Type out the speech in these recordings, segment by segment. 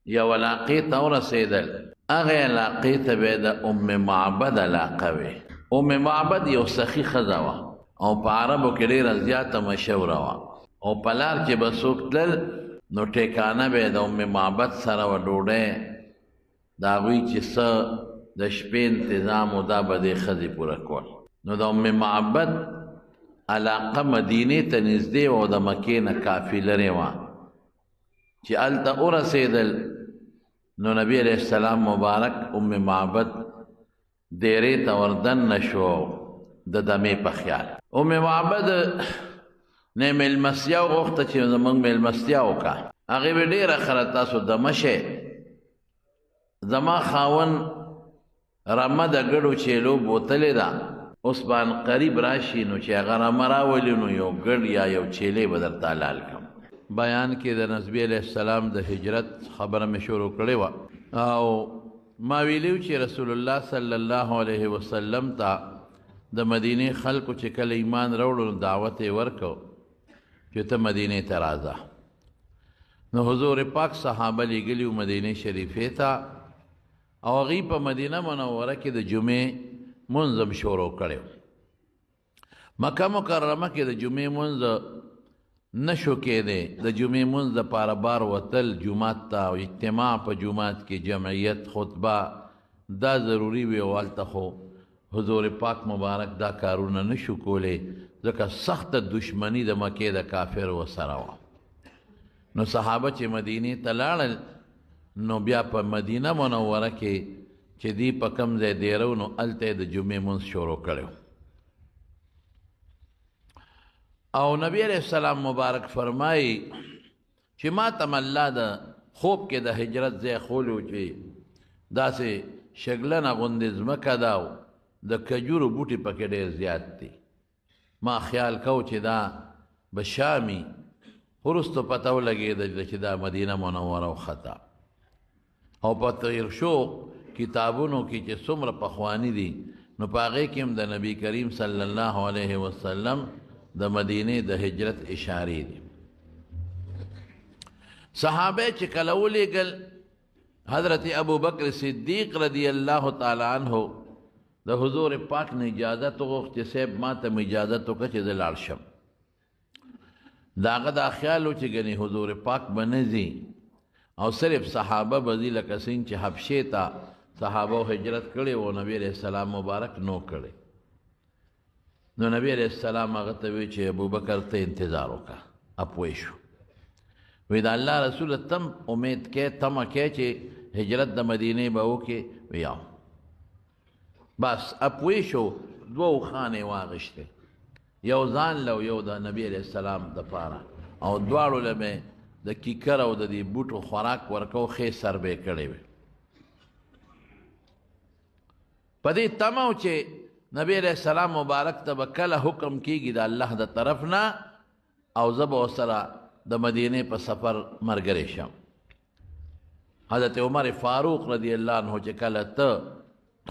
یو علاقې ته ورسېدل. هغې علاقې ته به د ام معبد علاقه وې. ام معبد یو سخي ښځه وه او په عربو کې ډېره زیاته مشهوره وه، او په لار کې به څوک تلل نو ټیکانه به د ام معبد سره وه ډوډۍ د هغوی چې څه د شپې انتظام و دا به دې ښځې پوره کول. نو د ام معبد علاقه مدینې ته نږدې وه او د مکې نه کافي لرې وه. چې هلته ورسېدل نو نبی علیه السلام مبارک ام معبد دیرې ته وردننه شو د دمې په خیال. ام معبد نه مېلمستیا وغوښته چې زموږ مېلمستیا وکړه. هغې به ډېره ښه تاسو دمه شئ، زما خاوند رمه د ګډو چیلو بوتلې ده، اوس به قریب راشي نو چې هغه رمه راولي نو یو ګډ یا یو چیلې به درته حلال کړم. بیان کې د نبي علیه السلام د هجرت خبره مې شروع کړې وه، او ما ویلي و چې رسول الله صلی الله علیه وسلم ته د مدینې خلکو چې کله ایمان راوړو نو دعوت یې ورکړو چې ته مدینې ته راځه. نو حضور پاک صحابه لېږلي وو مدینې شریفې ته، او هغوی په مدینه منوره کې د جمعې مونځ هم شروع کړی و. مکه مکرمه کې د جمعې مونځ نشو کېدی. د جمعې مونځ دپاره بار وتل جومات ته او اجتماع په جومات کې جمعیت خطبه دا ضروري وي، او هلته خو حضور پاک مبارک دا کارونه نشو کولی ځکه سخته دشمني د مکې د کافر ورسره وه. نو صحابه چې مدینې ته لاړل نو بیا په مدینه منوره کې چې دی په کم ځای دیرو نو هلته یې د جمعې مونځ شروع کړی. او نبی علیہ السلام مبارک فرمایي چې ما ته الله د خوب کې د هجرت ځای ښولی و چې داسې شګلنه غوندې ځمکه ده او د کجورو بوټي پکې ډېر زیات دي. ما خیال کو چې دا به شامي، وروستو پته ولګېده چې دا مدینه منوره وخته. او په تیر شو کتابونو کې چې څومره پخواني دي نو په هغې کې هم د نبي کریم صلی الله علیه وسلم د مدینې د هجرت اشارې دي. صحابه چې کله ولېږل حضرت ابو بکر صدیق رضی الله تعالی عنه د حضور پاک نه اجازت وغوښت چې صاحب ما ته مې اجازت وکړه چې زه لاړ شم. د هغه دا خیال و چې ګنې حضور پاک به نه ځي او صرف صحابه به ځي، لکه څنګه چې حبشې ته صحابه هجرت کړی و نبی علیه السلام مبارک نو کړی. نو نبی علیہ السلام هغه ته وی چې ابوبکر ته انتظار وکړه. اپوی شو، وی د الله رسول تم امید کې تمه کې چې هجرت د مدینې به وکړي. ویا بس اپوی شو، دوه خانې واغشتې، یو ځان له یو د نبی علیہ السلام دپاره، او دواړو له مې د کیکر او د دې بوټو خوراک ورکو، ښې سربې کړې وې. په دې تمه و چې نبی علیہ السلام مبارک ته به کله حکم کیږي د الله د طرف نه او زه به ورسره د مدینې په سفر ملګری شم. حضرت عمر فاروق رضی الله عنه چې کله ته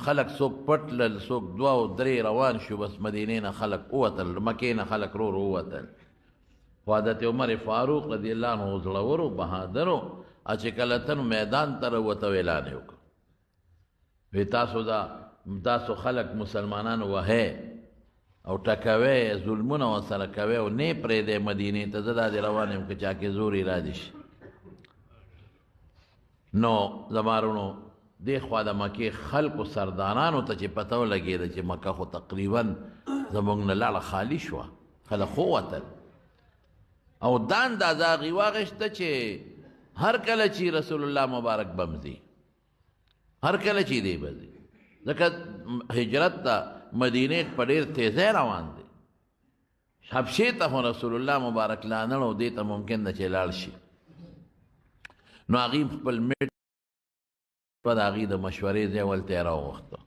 خلق څوک پټ لل، څوک دوه او درې روان شو، بس مدینې نه خلق ووتل، مکې نه خلق رو ووتل. خو حضرت عمر فاروق رضی الله عنه زړور و بهادر و، چې کله ته میدان ته راووته اعلان یې وکړ، وی تاسو خلق مسلمانان وهئ او ټکوئ، ظلمونه ورسره کوئ او نه یې پرېږدئ مدینې ته، زه داسې روان یم که چا کې زور یې رادې شي. نو زما وروڼو دې خوا د مکې خلکو سردارانو ته چې پته ولګېده چې مکه خو تقریبا زموږ نه لاړه خالي شوه، خلک ووتل، او دا اندازه هغې واخېسته چې هر کله چې رسول الله مبارک بمځي، هر کله چې دی به ځي، ځکه هجرت ته مدینې په ډېر تیزۍ روان دی. حبشې ته خو رسول الله مبارک لا نړ او دې ته ممکن ده چې لاړ شي. نو هغې خپل میټ په د هغې د مشورې ځای ولته یې راوغوښته،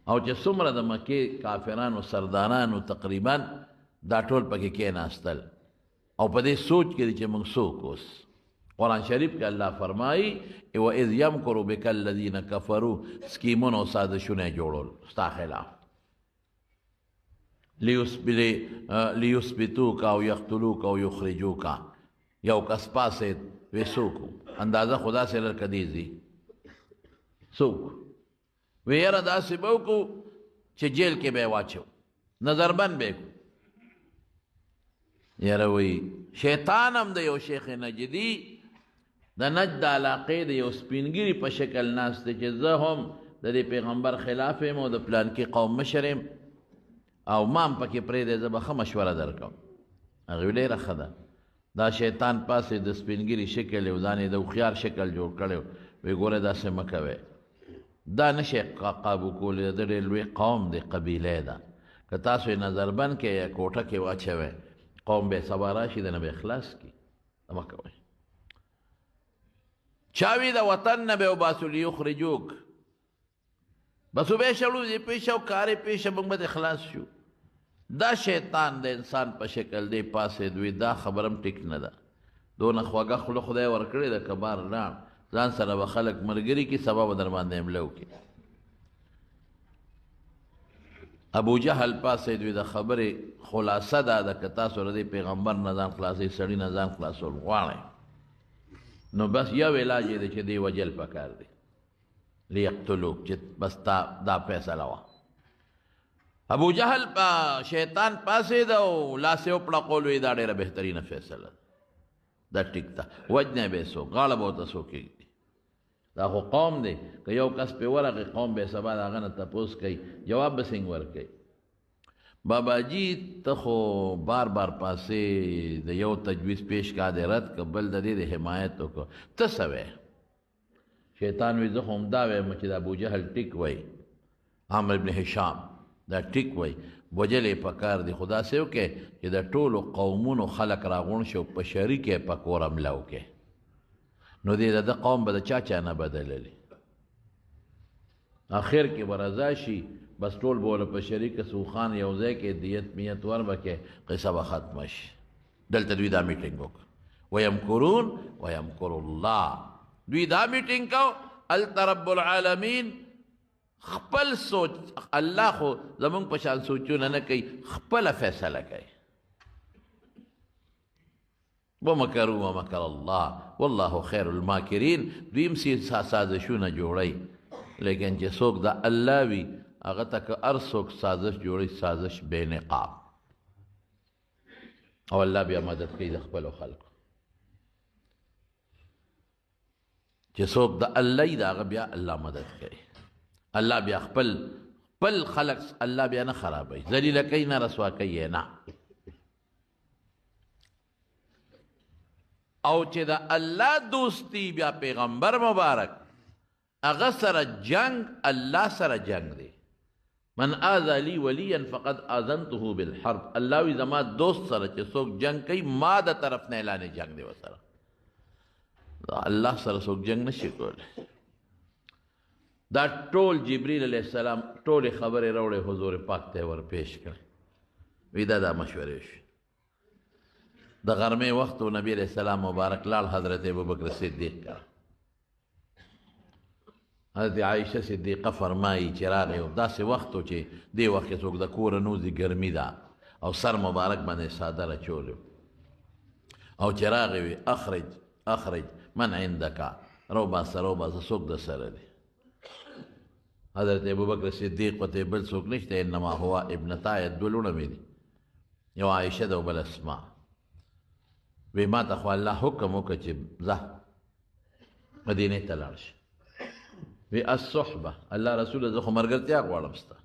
او چې څومره د مکې کافرانو سردارانو تقریبا دا ټول پکې کېناستل، او په دې سوچ کې دی چې موږ څوک اوس. قرآن شریف کې الله فرمایي وَإِذْ يَمْكُرُ بِكَ الَّذِينَ كَفَرُوا، سکیمونه او سازشونه یې جوړول ستا خلاف، لیثبتوک او یقتلوک او یخرجوک. یو کس پاسېد وی څوک و؟ اندازه خدا سے لرکدیزی څوک وی یاره داسې به وکړو چې جیل کې به یې واچو نظربند به یې کړو یاره وی شیطان هم د یو شیخ نجدي د نجد علاقې د یو سپینګیري په شکل ناست دی چې زه هم د دې پیغمبر خلاف یم او د پلانکي قوم مشر یم او ما هم پکې پرېږدی زه به ښه مشوره درکوم هغې وی ډېره ښه ده دا شیطان پاسې د سپینګیري شکل یو ځان یې د هوښیار شکل جوړ کړی وی ګوره داسې مه کوئ دا نشي قابو کولی د ډېر لوی قوم دی قبیله ده که تاسو یې نظربند کې یا کوټه کې واچوئ قوم به سبا راشي دنه به اخلاص کی مه کوئ چاوی د وطن نه به وباسو لیخرجوک بس به شړو دې پیشه او کارې پیشه موږ به اخلاص شو دا شیطان د انسان په شکل دی پاسې دوی دا خبرم ټیک نه ده دونه خواږه خوله خدای ورکړې ده که بار لاړ ځان سره به خلک ملګري کي سبا به در باندې حمله وکړي ابو جهل پاسې دوی د خبرې خلاصه دا ده که تاسو د پیغمبر نه ځان خلاصوئ سړي نه ځان خلاصول غواړئ نو بس یو علاج یې دی چې دی وجل پکار دی لیقتلوک چې بس دا فیصله وه ابو جهل شیطان پاسې ده او لاس یې وپړقول وی دا ډېره بهترینه فیصله ده دا ټیک ده وجنی به یې څوک غاړه به ورته څوک ایږدي دا خو قوم دی که یو کس پې ورغی قوم به یې سبا د هغه نه تپوس کوي جواب به څنګه ورکوي باباجي ته خو بار بار پاسې د یو تجویز پیش کا دی رد که بل د دې د حمایت وکړو ته څه وی شیطان وی زه خو همدا وایم چې د ابوجهل ټیک وی عامر ابن هشام دا ټیک وی وجل یې پکار دی خو داسې وکړې چې د ټولو قومونو خلک راغونډ شي او په شریک یې په کور حمله وکړې نو دې د قوم به د چا چا نه بدللی آخر کې به رضا شي بس ټول به ورله په شریکه سوخان یو ځای کې دیت میت وربکې قصه به ختمه شي دلته دوی دا میټینګ وکړه ویمکرون ویمکر الله دوی دا میټینګ کو هلته رب العالمین خپل سوچ الله خو زمونږ په شان سوچونه نه کوي خپله فیصله کوي ومکروا ومکر الله والله خیر الماکرین دوی هم سازشونه جوړی لیکن چې څوک د الله وي هغه ته که هر څوک سازش جوړی سازش بې نقاب او الله بیا مدد کوي د خپلو خلقو چې څوک د الله وي د هغه بیا الله مدد کوي الله بیا خپل خلق الله بیا نه خرابوي ذلیله کوي نه رسوا کوي نه او چې د الله دوستی بیا پیغمبر مبارک هغه سره جنگ الله سره جنگ دی من آذى لي وليا فقد آذنته بالحرب الله وی زما دوست سره چې څوک جنگ کوي ما د طرف نه اعلان جنگ دی وسره الله سره څوک جنگ نشي کولی دا ټول جبريل علیه السلام ټولې خبرې راوړې حضور پاک ته ور پیش کړې وی دا مشورې شي د غرمې وخت نبی علیہ السلام مبارک لال حضرت ابوبکر صدیق کا حضرت عائشہ صدیقہ فرمائی چې راغی داسې وخت و چې دې وخت کې څوک د کوره نوځي ګرمي ده او سر مبارک باندې صادره اچولی او چې راغی وی اخرج من عندک روباسه څوک د سره دی حضرت ابوبکر صدیق ورته بل څوک نشته انما هو ابنتای دوه لوڼه مې دي یو عائشه ده او بل اسماء وی ما ته خو الله حکم وکړه چې ځه مدینې ته لاړ شي وی الصحبه الله رسول زه خو ملګرتیا غواړم ستا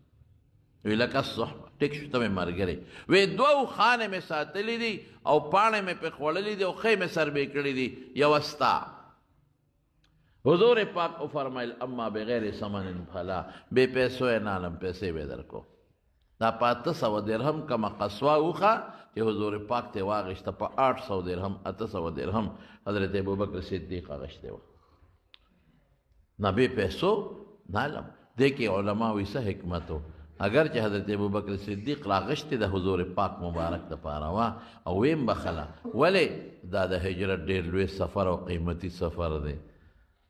وی لکه الصحبه ټیک شو ته مې ملګری وی دوه خانې مې ساتلي دي او پاڼې مې پې خوړلي دي او ښې مې سربې کړي دي یوه ستا حضور پاک وفرمایل اما بغیر ثمن فلا بې پیسو یې نالم پیسې به درکو دا په 800 درهم کمه قصوه وخه چې حضور پاک ته واغشته په 800 درهم 800 درهم حضرت ابوبکر صدیق اغشته و نبی پیسو نالم دیکھیں علماء ویسا حکمت ہو اگر چې حضرت ابوبکر صدیق راغشته د حضور پاک مبارک ته پاروا او ویم بخلا ولی دا د هجرت ډیر لوی سفر او قیمتي سفر دی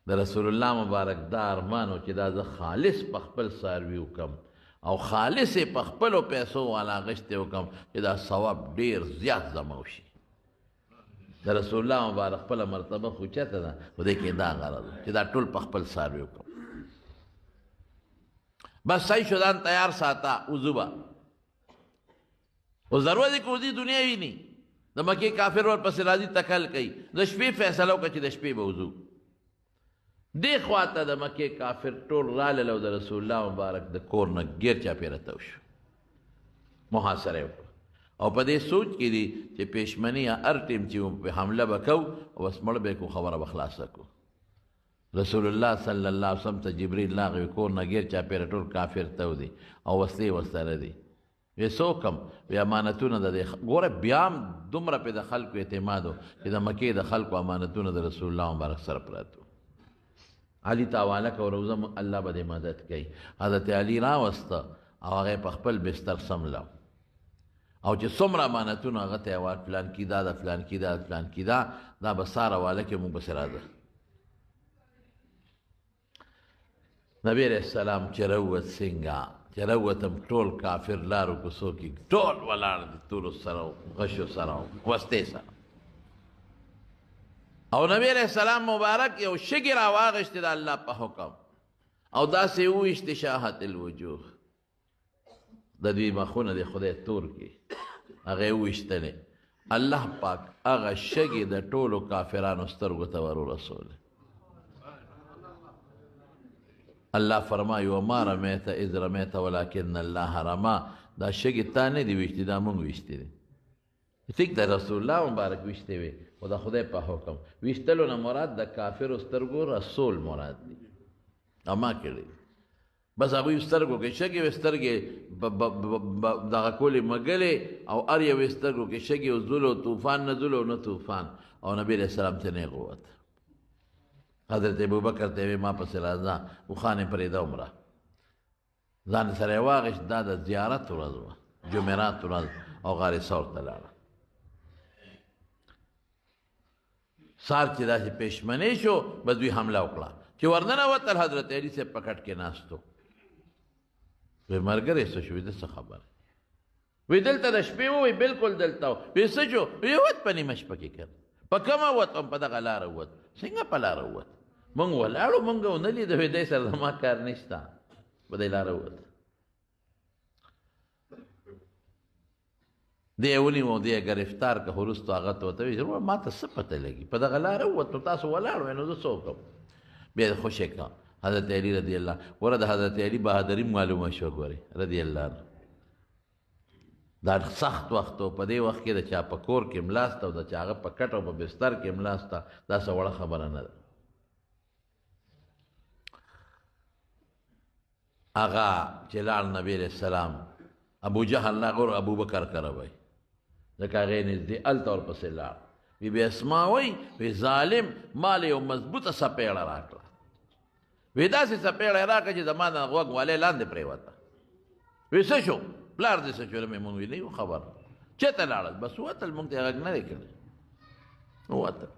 د رسول الله مبارک دا ارمانو چې دا ز خالص په خپل ساروي وکم او خالص په خپلو پیسو والا غشته وکم چې دا ثواب ډیر زیات زمو شي د رسول الله مبارک خپله مرتبه خو چېرته ده خو دې کې دا غرض چې دا ټول په خپل څاروي وکړو بس صحیح شو ځان تیار ساته وضو به او ضرورت دی که وضو دنیا ویني د مکې کافر ورپسې راځي تکل کوي د شپې فیصله وکړه چې د شپې به وضو دې خواته د مکې کافر ټول رالل او د رسول الله مبارک د کور نه ګیر چاپېره تو شو محاصره یې وکړه او په دې سوچ کې دي چې پېشمني یا هر ټیم چې په حمله به کوو او بس مړ به کړو خبره به خلاصه کړو رسول الله صلی الله علیه وسلم ته جبریل راغی کور نه ګیر چاپېره ټول کافر تو دي او وسلې ورسره دي وی څوکم وی امانتونه د دې ګوره بیا هم دومره پې د خلکو اعتماد و چې د مکې د خلکو امانتونه د رسول الله مبارک سره پراته علي ته حواله کړه روزه الله به دې مدد کوي حضرت علي راوسته او هغه په خپل بستر سمله او چې څومره امانتونه هغه ته یې فلان کې دا د فلان کې دا د فلان کې دا به سار حواله کې موږ پسې راځه نبی علیہ السلام چې راووت څنګه چې راووتم ټول کافر لارو کوڅو کې ټول ولاړ دي تورو سره غشو سره وستې سره او نبی علیہ السلام مبارک یو شګې راواغېستې د الله په حکم او داسې وویشتې شاهت الوجوه د دوی مخونه د خدای تور کې هغه یې وویشتلې الله پاک هغه شګې د ټولو کافرانو سترګو ته ور ورسولې الله فرمایي وما رمیت اذ رمیت ولکن الله رما دا شګې تا نه دي ویشتې دا موږ ویشتې دي ټیک د رسول الله مبارک ویشتې وي خو د خدای په حکم ویشتلو نه مراد د کافرو سترګو رسول مراد دي اما کړي بس هغوی سترګو کې شګې وې سترګې دغه کولې مګلې او هر یوې سترګو کې شګې او زلو طوفان نه زلو نه طوفان او نبي علیه السلام ته نه قوت حضرت ابوبکر ته وی ما پسې راځه وخانې پرېږده عمره ځان سره یې واغېست دا د زیارت ورځ وه جمعرات ورځ او غار ثور ته لاړه سار چې داسې پېشمنۍ شو بس دوی حمله وکړه چې ورننوتل حضرت علي صاحب په کټ کې ناست و وی ملګری څه شو وي د څه خبره وی دلته د شپې ووی بلکل دلته و وی څه شو وی وت په نیمه شپه کې کړ په کومه وتم په دغه لاره ووت څنګه په لاره ووت موږ ولاړو موږ ونه لیده وی دی سره زما کار نشته په دې لاره ووت دی یې ونیو دی یې ګرفتار که وروستو هغه ته ورته وایي ما ته څه پته لګي په دغه لاره ووت نو تاسو ولاړ وئ نو زه څه وکړم بیا یې خوشې کړه حضرت علي رضی الله ګوره د حضرت علي بهادري معلومه شوه ګورې رضی الله عنه دا سخت وخت و په دې وخت کې د چا په کور کې ملاسته او د چا هغه په کټ او په بستر کې ملاسته دا څه وړه خبره نه ده هغه چې لاړ نبي علیه السلام ابو جهل نه غور ابو بکر کره وایي ځکه هغې نږدې هلته ورپسې لاړ بی بی اسما وایي وی ظالم ما له یو مضبوطه څپېړه راکړه وی داسې څپېړه یې راکړه چې زما د غوږ والۍ لاندې پرېوته وی څه شو پلار دې څه شو مې مونږ وی نه یو خبر چېرته لاړل بس ووتل مونږ ته یې غږ نه دی کړی ووتل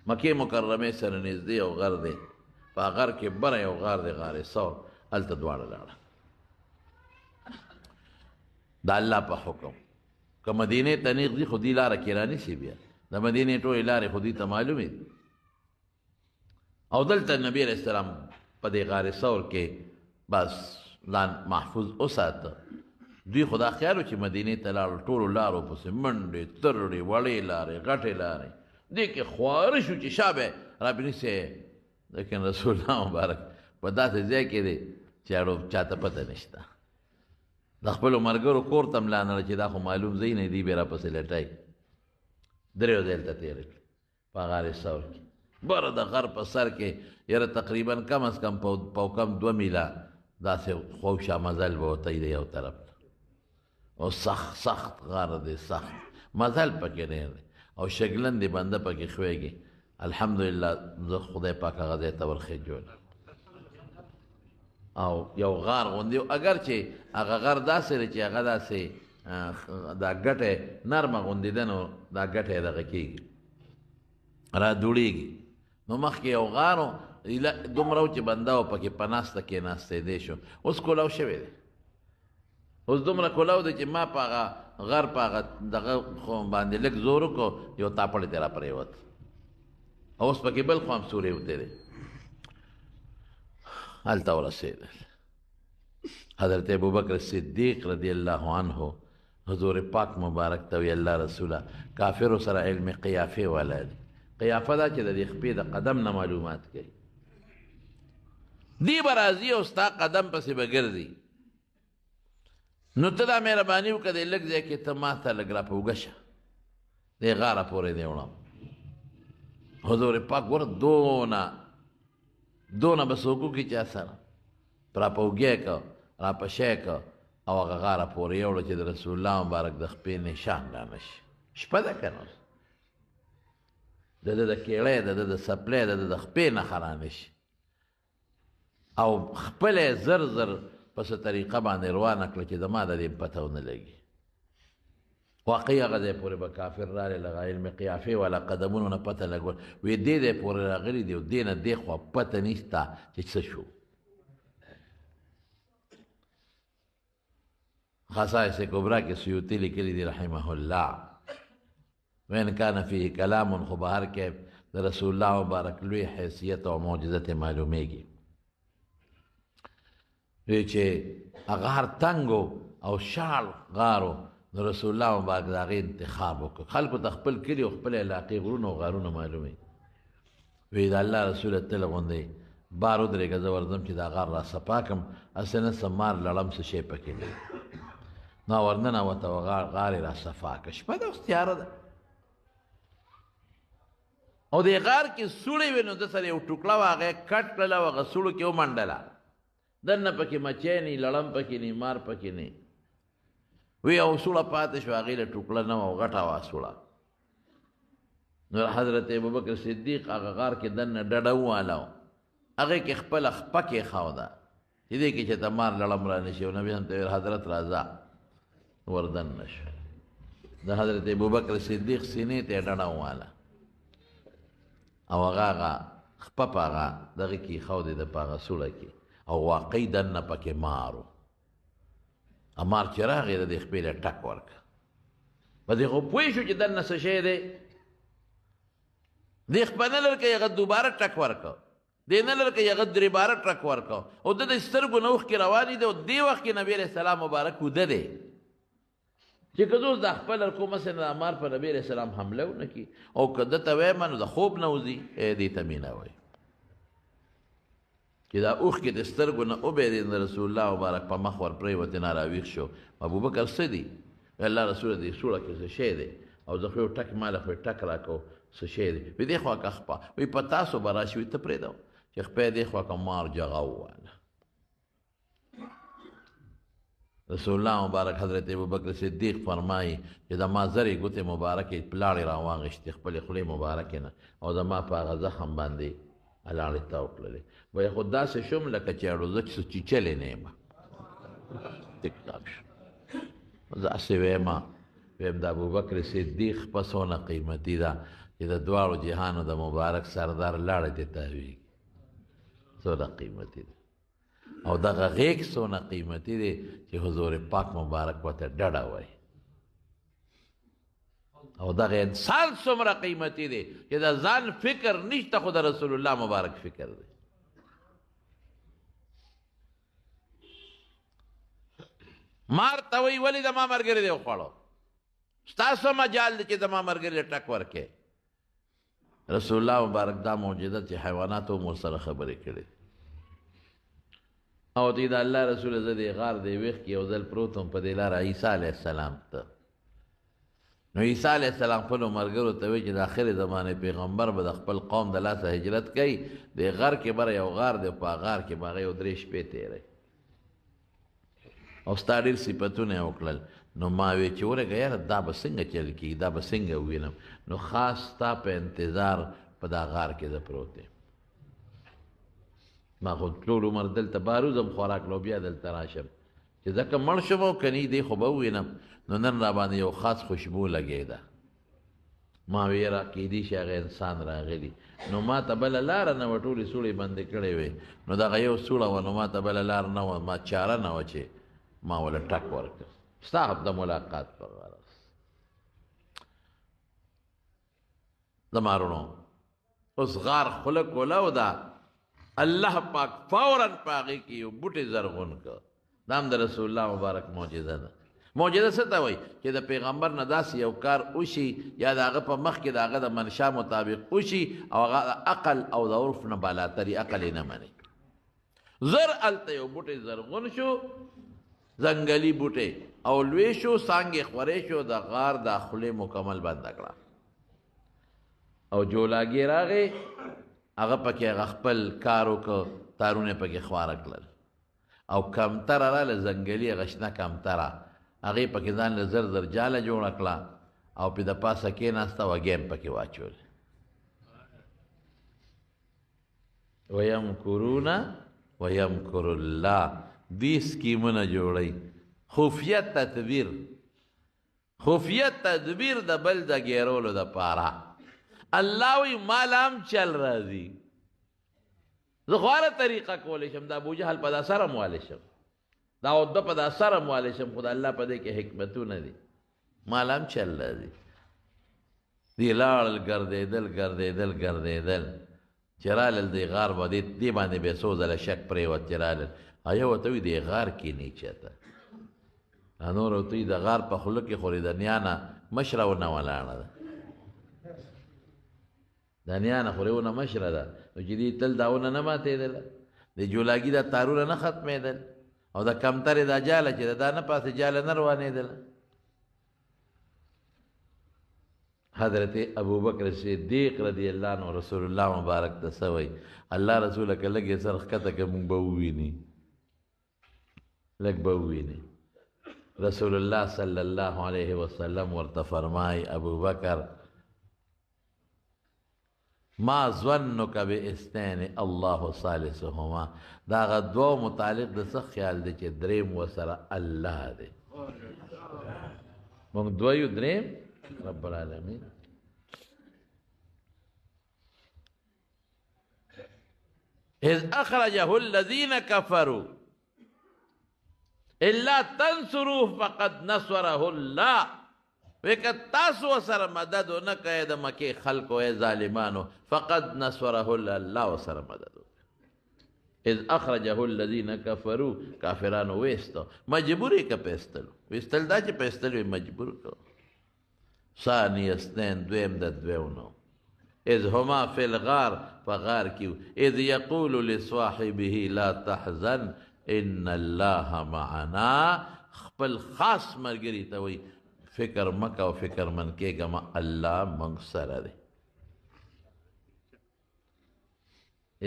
مکې مکرمې سره نږدې یو غر دی په غر کې بره یو غار دی غار ثور هلته دواړه لاړه د الله په حکم که مدینې ته نږدې خو دې لاره کې رانیسي بیا د مدینې ټولې لارې خو دې ته معلومې دي او دلته نبي علیه السلام په دې غار ثور کې بس ځان محفوظ وساته دوی خو دا خیال و چې مدینې ته لاړل ټولو لارو پسې منډې ترړې وړې لارې غټې لارې دې کې خواره شو چې شا به رابنیسې لیکن رسول الله مبارک په داسې ځای کې دی چې اړو چاته پته نشته د خپلو ملګرو کور ته هم لانله چې دا خو معلوم ځای نه دی بیا راپسې لټی درېو ځای هلته تېره کړي په غار ثور کې بره د غر په سر کې یاره تقریبا کم از کم په کم 2 میله داسې خوشا مزل به ورته دی یو طرف ته او سخت غار دی سخت مزل پکې ډېر دی او شګلن دی بنده پکې خویږي الحمدلله زه خدای پاک هغه ځای ته ورخېجول او یو غار غوندې اگر چې هغه غر داسې دی چې هغه داسې دا ګټې نرمه غوندې ده نو دا ګټې دغه کېږي را دوړېږي نو مخکې یو غار و دومره و چې بنده و پکې په ناسته کېناستېدی شو اوس کولاو شوی دی اوس دومره کولاو دی چې ما په هغه غر په هغه دغه باندې لږ زور وکړو یو تاپړې ترې را پرېوت او اوس پکې بل خوا هم سورې وتېدې هلته ورسېدل حضرت ابوبکر صدیق رضی الله عنه حضور پاک مبارک ته وی الله رسوله کافرو سره علم قیافې والا دی قیافه دا چې د دې خپې د قدم نه معلومات کوي دی به راځي او ستا قدم پسې به ګرځي نو ته دا مهرباني وکړه دی لږ ځای کې ته ما ته لږ را په اوږه شه دې غاړه پورې دې وړم حضور پاک ګوره دونه به څوک وکړي چا سره را په اوږه یې که را په شی که او هغه غاړه پورې یې وړه چې د رسول الله مبارک د خپې نشان را نه شي شپه ده که نه د ده د کیړی د ده د څپلی د ده د خپې نښه را نه شي او خپله زر زر په څه طریقه باندې روانه کړه چې د ما د دې پته ونه لګي واقعي هغه ځای پورې به کافر راغلی لغه علم قیافې والا قدمونو نه پته لګول وی دې ځای پورې راغلي دي او دې نه دې خوا پته نشته چې څه شو خصائص کبرا کې سیوطي لیکلي دي رحمه الله وین کان فیه کلام خو بهر کې د رسول الله مبارک لوی حیثیت او معجزت معلومیږي وی چې هغه هر تنګو او شال غارو نو رسول الله مبارک د هغې انتخاب وکړو خلکو ته خپل کلي او خپل علاقې غرونه او غارونه معلوموي وی د الله رسوله تل غوندې بار ودرېږه زه ورځم چې دا غار را صفا کړم هسې نه څه مار لړم څه شی پکې نه نو ورننوته و غار یې را صفا کړه شپه ده اوس تیاره ده او دې غار کې سوړې وې نو ده سره یو ټوکړه وه هغه یې کټ کړله او هغه سوړو کې ومنډله دننه پکې مچی نی لړم پکې نی مار پکې نی وی او سوړه پاتې شوه هغې له ټوکړه نه وه او غټه وه سوړه نو حضرت ابوبکر صدیق هغه غار کې دننه ډډه وواله هغې کې خپله خپه کېښوده چې دې کې چې ته مار لړم را نه شي او نبي هم ته ویل حضرت راځه وردننه شوه د حضرت ابوبکر صدیق سینې ته یې ډډه وواله او هغه خپه په هغه دغې کې ایښودې ده په هغه سوړه کې او واقعي دننه پکې مارو مار چې راغی د دې خپې له ټک ورکړه په دې خو پوه شو چې دننه څه شی دی دې خپه نه لرکه هغه دوباره ټک ورکړه دې نه لرکه هغه درې باره ټک ورکړه او ده د سترګو نه اوښکې روانې دي او دې وخت کې نبي علیه السلام مبارک وده دی چې که زه اوس دا خپل کوم مثلا دا مار په نبي علیه السلام حمله ونه کړي او که ده ته ویمه نو د خوب نه وځي دې ته مې نه وایي چې دا اوښکې د سترګو نه وبېدې د رسول الله مبارک په مخ ور پرېوتې نه راویښ شو ابوبکر څه دي الله رسوله دې سوړه کې څه شی دی او زه خو یو ټک ماله خو یې ټک راکړو څه شی دی وی دې خوا که خپه وی په تاسو به راشي وي ته پرېږده چې خپه یې دې خوا که مار جغه وواله رسول الله مبارک حضرت ابوبکر صدیق فرمایي چې د ما زرې ګوتې مبارکې پلاړې راواغېشتې خپلې خولې مبارکې نه او د ما په هغه زخم باندې الاړې تاو کړلې وایي خو داسې شوم لکه چې اړوزه چې چیچلې نه یم ټیک ټاک شو داسې ویمه ویم د ابوبکر صدیق په څونه قیمتي ده چې د دواړو جهانو د مبارک سردار لاړې دې تاویږي څونه قیمتي ده او دغه غیږ څونه قیمتي دی چې حضور پاک مبارک ورته ډډه وایي او دغه انسان څومره قیمتي دی چې د ځان فکر نشته خو د رسول الله مبارک فکر دی مار ته وایي ولې د ما ملګري دی وخوړو ستاسو مجال دی چې د ما ملګري ټک ورکې رسول الله مبارک دا موجوده چې حیواناتو هم ورسره خبرې کړي او دی دا الله رسول زه دې غار دې ویښ کې یو ځل پروت وم په دې لاره عیسی علیه السلام ته نو عیسی علیه السلام خپلو ملګرو ته وایي چې د آخرې زمانې پیغمبر به د خپل قوم د لاسه هجرت کوي دې غر کې بره یو غار دی په غار کې به هغه یو 3 شپې تېروي او ستا ډېر صفتونه یې وکړل نو ما وی چې ورېږه یاره دا به څنګه چل کېږي دا به څنګه ووینم نو خاص ستا په انتظار په دا غار کې زه پروت یم ما خو ټول عمر دلته باروزم خوراک لو بیا دلته راشم چې ځکه مړ شم او که نه دې خو به ووینم نو نن را باندې یو خاص خوشبو لګېده ما وی یاره کیدای شي هغه انسان راغلی نو ما ته بله لاره نه وه ټولې سوړې بندې کړې وې نو دغه یو سوړه وه نو ما ته بله لار نه وه ما چاره نه وه چې ما وله ټک ورکړ ستا د ملاقات په غره دمارونو اوس غار خلق کولاو دا الله پاک فوراً پاگی کی یو بوٹی زرغون کا دام دا رسول اللہ مبارک معجزہ دا معجزہ ستا وی کہ دا پیغمبر نداس یو کار اوشی یا دا آغا پا مخ کی دا آغا دا منشا مطابق اوشی او آغا دا عقل او دا عرف نبالا تری عقلی نمانی زر علتا یو بوٹی زرغون شو زنگلی بوٹی او لوی شو سانگی خوری شو دا غار دا خلی مکمل بند اکڑا او جولاگی راغی اغا پکی اغا خپل کارو که تارونه پکی خوارک لل او کمتر را لزنگلی غشنا کمتر اغی پکی ځان لزر زر جاله جوړ کړه او پی د پاسه کېناسته و گیم پکی واچول ویمکرون ویمکر الله دی سکیمونه جوړی خفیت تدبیر خفیت تدبیر د بل د ګیرولو د پاره الله وی مالام چل راځي زه غواره طریقه کولی شم دا ابو جهل په دا سره موالی شم دا عده په دا سره موالی شم خو د الله په دې کې حکمتونه دي مالام چل راځي دی لاړل ګرځېدل چې رالل دی غار به دې باندې به څو ځله شک پرېوت چې رالل هغه ورته وایي دی غار کښېنئ چېرته نور ورته وایي د غار په خوله کې خو د نیا نه مشره ونه ولاړه ده د نیا نه خورې ونه مشره ده نو چې دې تل دا ونه نه ماتېدله د جولاګي دا تارونه نه ختمېدل او د کمترې دا جاله چې دا نه پاسې جاله نه روانېدله حضرت ابو بکر صدیق رضی اللہ عنہ رسول اللہ مبارک ته سوی الله رسول که لږ سر ښکته که مونږ به وویني لږ به وویني رسول الله صلی الله علیه وسلم ورته فرمای ابو بکر ما ظنک باثنین الله ثالثهما دا هغه دوه متعلق د څه خیال دی چې دریم ورسره الله دی مونږ دوه یو دریم رب العالمين إذ أخرجه الذين كفروا إلا تنصروا فقد نصره الله وقد تاسو سر مدد نکئ د مکه خلق و ظالمانو فقد نصره الله وسر مدد إذ أخرجه الذين كفروا کافرانو ویستو مجبوری کا پیستلو ویستل دا چې پیستلو مجبور کو ثانی اثنین دویم د دویونو اذ هما فی الغار فغار کیو اذ یقول لصاحبه لا تحزن ان الله معنا خپل خاص مرګری ته وی فکر مکه او فکر من کېږه ما الله موږ سره دی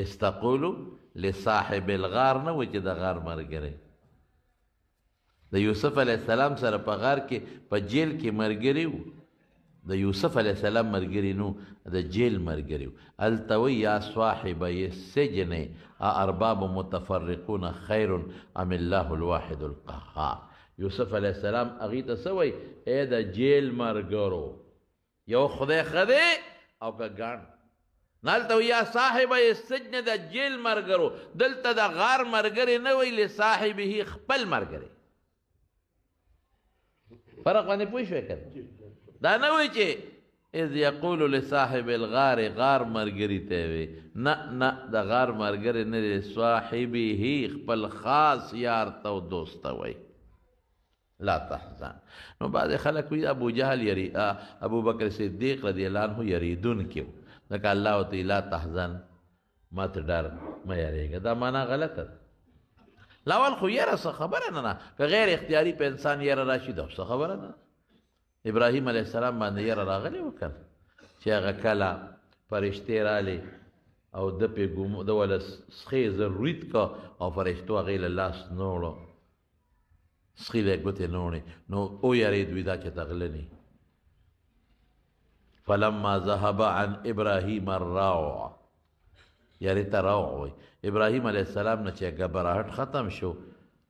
استقولو لصاحب الغار نه و چې د غار مرګری د یوسف علیه السلام سره په غار کې په جیل کې مرګری و د یوسف علیہ السلام مرګری نو د جیل مرګری التوی یا صاحب السجن ارباب متفرقون خیر ام الله الواحد القهار یوسف علیہ السلام اغه ته سوی اے د جیل مرګرو یو خدای خدای او که ګان نالتوی یا صاحب السجن د جیل مرګرو دلته د غار مرګری نه وی له صاحبه خپل مرګری فرق باندې پوه شو کړه دا نه وی چې اذ یقول لصاحب الغار غار مرګری ته وی نه د غار مرګری نه صاحبه خپل خاص یار ته دوست وی لا تحزن نو بعض خلک وی ابو جهل یری ابو بکر صدیق رضی الله عنه یریدون کیو ځکه الله تعالی لا تحزن مت ډر مې یریږه دا معنا غلطه لاول خو یره څه خبره نه که غیر اختیاري په انسان یره راشي دا څه خبره نه ابراهیم علیه السلام باندې یره راغلی وکړ چې هغه کله فرشتې رالی او د پې د وله سخې ضرورت کا او فرشتو هغې له لاس نوړو سخې له ګوتې نوړې نو ویرېد وي دا چې تغلني فلما ذهب عن ابراهیم الروع یاري ته روع وي ابراهیم علیه السلام نه چې ګبراهټ ختم شو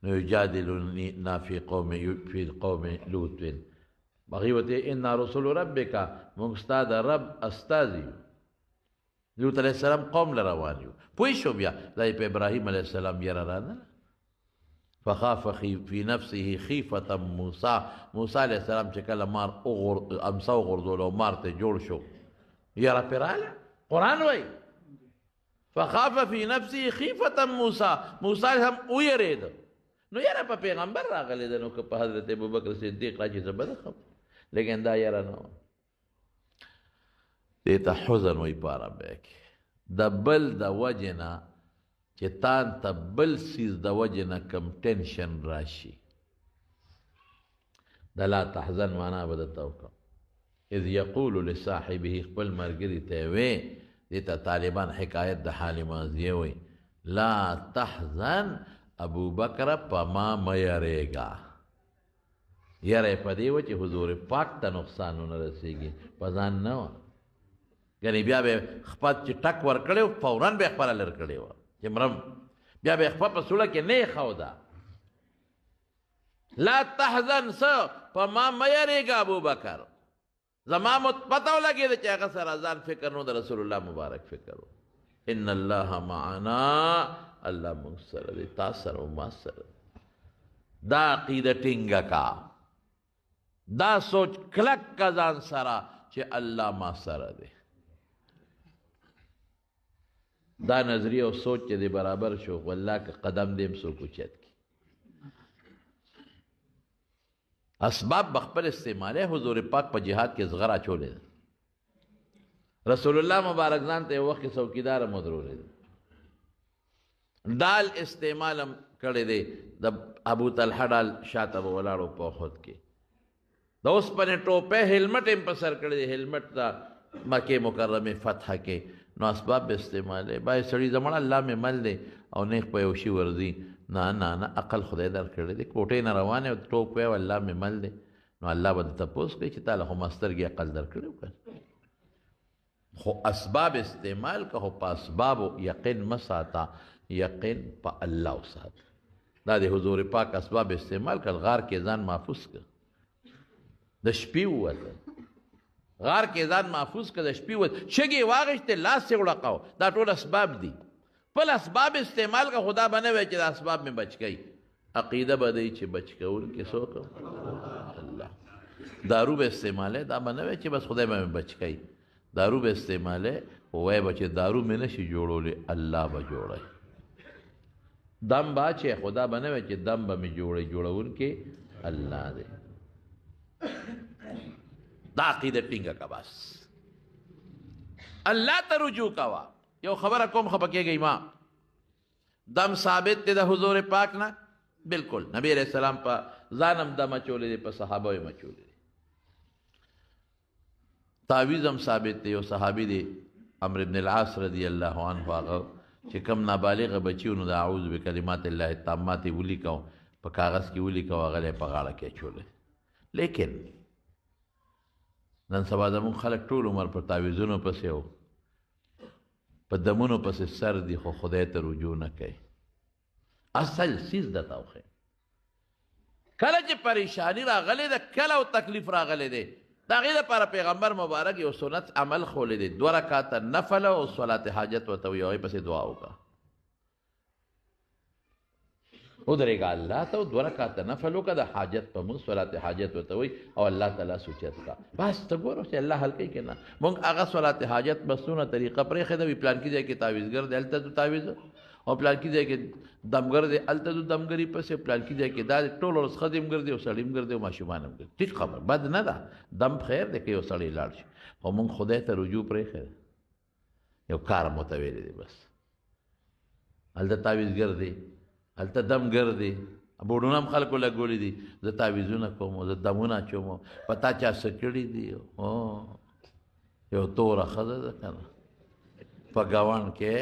نو یجادلنا فی قوم لوط بغیوته ان رسول ربک موږ ستا د رب استازي لوط علیه السلام قوم له روان یو پوه شو بیا دا په ابراهیم علیه السلام یره رانه فخاف في نفسه خیفة موسی علیه السلام چې کله مار امسا وغورځول او مار ته جوړ شو یاره پراله قرآن وای فخاف فی نفسی خیفتا موسی موسی هم ویرید نو یاره په پیغمبر راغلی ده نو که په حضرت ابوبکر صدیق راځي زه بده خم لیکن دا یاره نه دې ته حزن وایي په عربی کې د بل د وجې نه چې تان ته بل څیز د وجې نه کم ټینشن راشي د لا تحزن معنا به درته وکړم اذ یقول لصاحبه خپل ملګري ته وی دې ته طالبان حکایت د حال ماضیه وی لا تحزن ابو بکر په ما مه یریږه یری په دې و چې حضور پاک ته نقصان ونه رسېږي په ځان نه وه یعنې بیا به خپه چې ټک ورکړی و فورا به یې خپله لر کړې وه چې مرم بیا به یې خپه په سوله کې نه یې ښوده لا تحزن څه په ما مه یریږه ابو بکر زما پته ولګېده چې هغه سره ځان فکر نو د رسول الله مبارک فکر و ان الله معنا الله موږ سره دی تا سره او ما سره دا عقیده ټینګه کا دا سوچ کلک کا ځان سره چې الله ما سره دی دا نظریه او سوچ چې دی برابر شو والله که قدم دیم څوک اوچت کی اسباب بخپل استعماله حضور پاک په جهاد کې زغرا چولې رسول الله مبارک ځان ته وخت کې څوکیدار مدرولې دال استعمالم کړی دی د ابو طلحه ډال شاته ولاړو په خود کې د اوس پنې ټوپه هلمټ هم په سر کړی دی هلمټ دا مکه مکرمه فتح کې نو اسباب استعماله بای سړی زمړه الله مې مل دی او نیک په یو شي ورځي نه نه نه عقل خدای در کړی دی کوټې نه روانه او ټوپ وی الله مې مل دی نو الله به تپوس کوي چې تعالی خو مسترګي عقل در کړو خو اسباب استعمال که په اسباب یقین مساتا یقین په الله وسات دا د حضور پاک اسباب استعمال کړ غار کې ځان محفوظ کړ د شپې وته غار کې ځان محفوظ کړ د شپې وته شګي واغشته لاس یې وړقاو دا ټول اسباب دي په اسباب استعمال کا خدا بنه وي چې د اسباب میں بچ گئی عقیده بدی چې بچ کول کې څوک الله دارو به استعماله دا بنه وي چې بس خدای به بچ گئی دارو به استعماله وای بچ دارو میں نشي جوړولې الله به جوړای دم با چې خدا بنه وي چې دم به می جوړون کې الله دې دا عقیده ټینګه کا بس الله ته رجوع کوا یو خبره کوم خپکیږي ما دم ثابت دی د حضور پاک نه بالکل نبی علیہ السلام په ځانم دم چولې دی په صحابه یې مچولې دی تعویذ هم ثابت دی یو صحابي دی عمرو بن العاص رضی الله عنه هغه چې کم نابالغ بچیونو د اعوذ بکلمات الله التامات ولیکو په کاغذ کې ولیکو هغه په غاړه کې چولې لیکن نن سبا زموږ خلک ټول عمر په تعویذونو پسې وو په دمونو پسې سر دی خو خدای ته رجوع نه کوي اصل چیز د توخه کله چې پریشانی راغلی ده کله او تکلیف راغلی دی د هغې دپاره پیغمبر مبارک یو سنت عمل خولی دی 2 رکعته نفل او صلات حاجت ورته وي هغې پسې دعا وکړه ودرېږه الله ته 2 رکعته نفل وکړه د حاجت په مونږ صلات حاجت ورته وي او الله تعالی سوچت کا بس ته ګوره چې الله حل کوي که نه مونږ هغه صلات حاجت بسونه طریقه پرېښې ده وي پلان کې ځای کې تعویذګر دی هلته تو تعویذ او پلان کې ځای کې دمګر دی هلته تو دمګري پسې پلان کې ځای کې دا ټول ورځ ښځې هم ګرځي او سړي هم ګرځي او ماشومان هم ګرځي ټیټ خبر بد نه ده دم خیر دی که یو سړی لاړ شي خو مونږ خدای ته رجوع پرېښې ده یو کار مته ویلی دی بس هلته تعویذګر دی هلته دمګر دی بوډونه هم خلکو لګولی دي زه تعویذونه کوم زه دمونه اچوم په تا چا څه کړي دي یو توره ښځه ده که نه په ګاونډ کې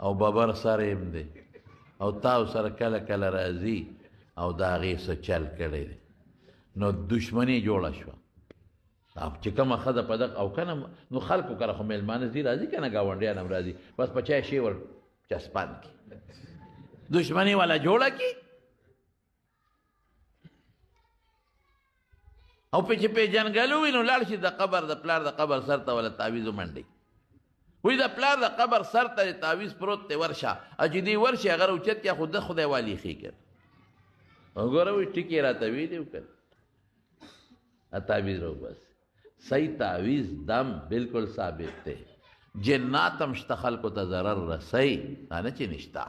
او ببر سر هم دی او تاو سره کله کله راځي او د هغې څه چل کړی دی نو دشمني جوړه شوه چې کومه ښځه په دغه او که نه نو خلکو کره خو میلمانه ځي راځي که نه ګاونډیان هم راځي بس په چای شی ور چسپان کړي دشمنی والا جوړه کی او په چې پیژنګلو وي نو لاړ شي د قبر د پلار د قبر سر ته ولا تعویذ ومنډي وی د پلار د قبر سر ته تعویذ پروت دی ورشه چې دی ورشه هغه اوچت یا خود خدای والی خې کړ وګوره وی ټکی راته وی دی وکړ تعویذ رو بس صحیح تعویز دم بالکل ثابت دی جنات هم شته خلکو ته ضرر رسوي دا نه چې نشته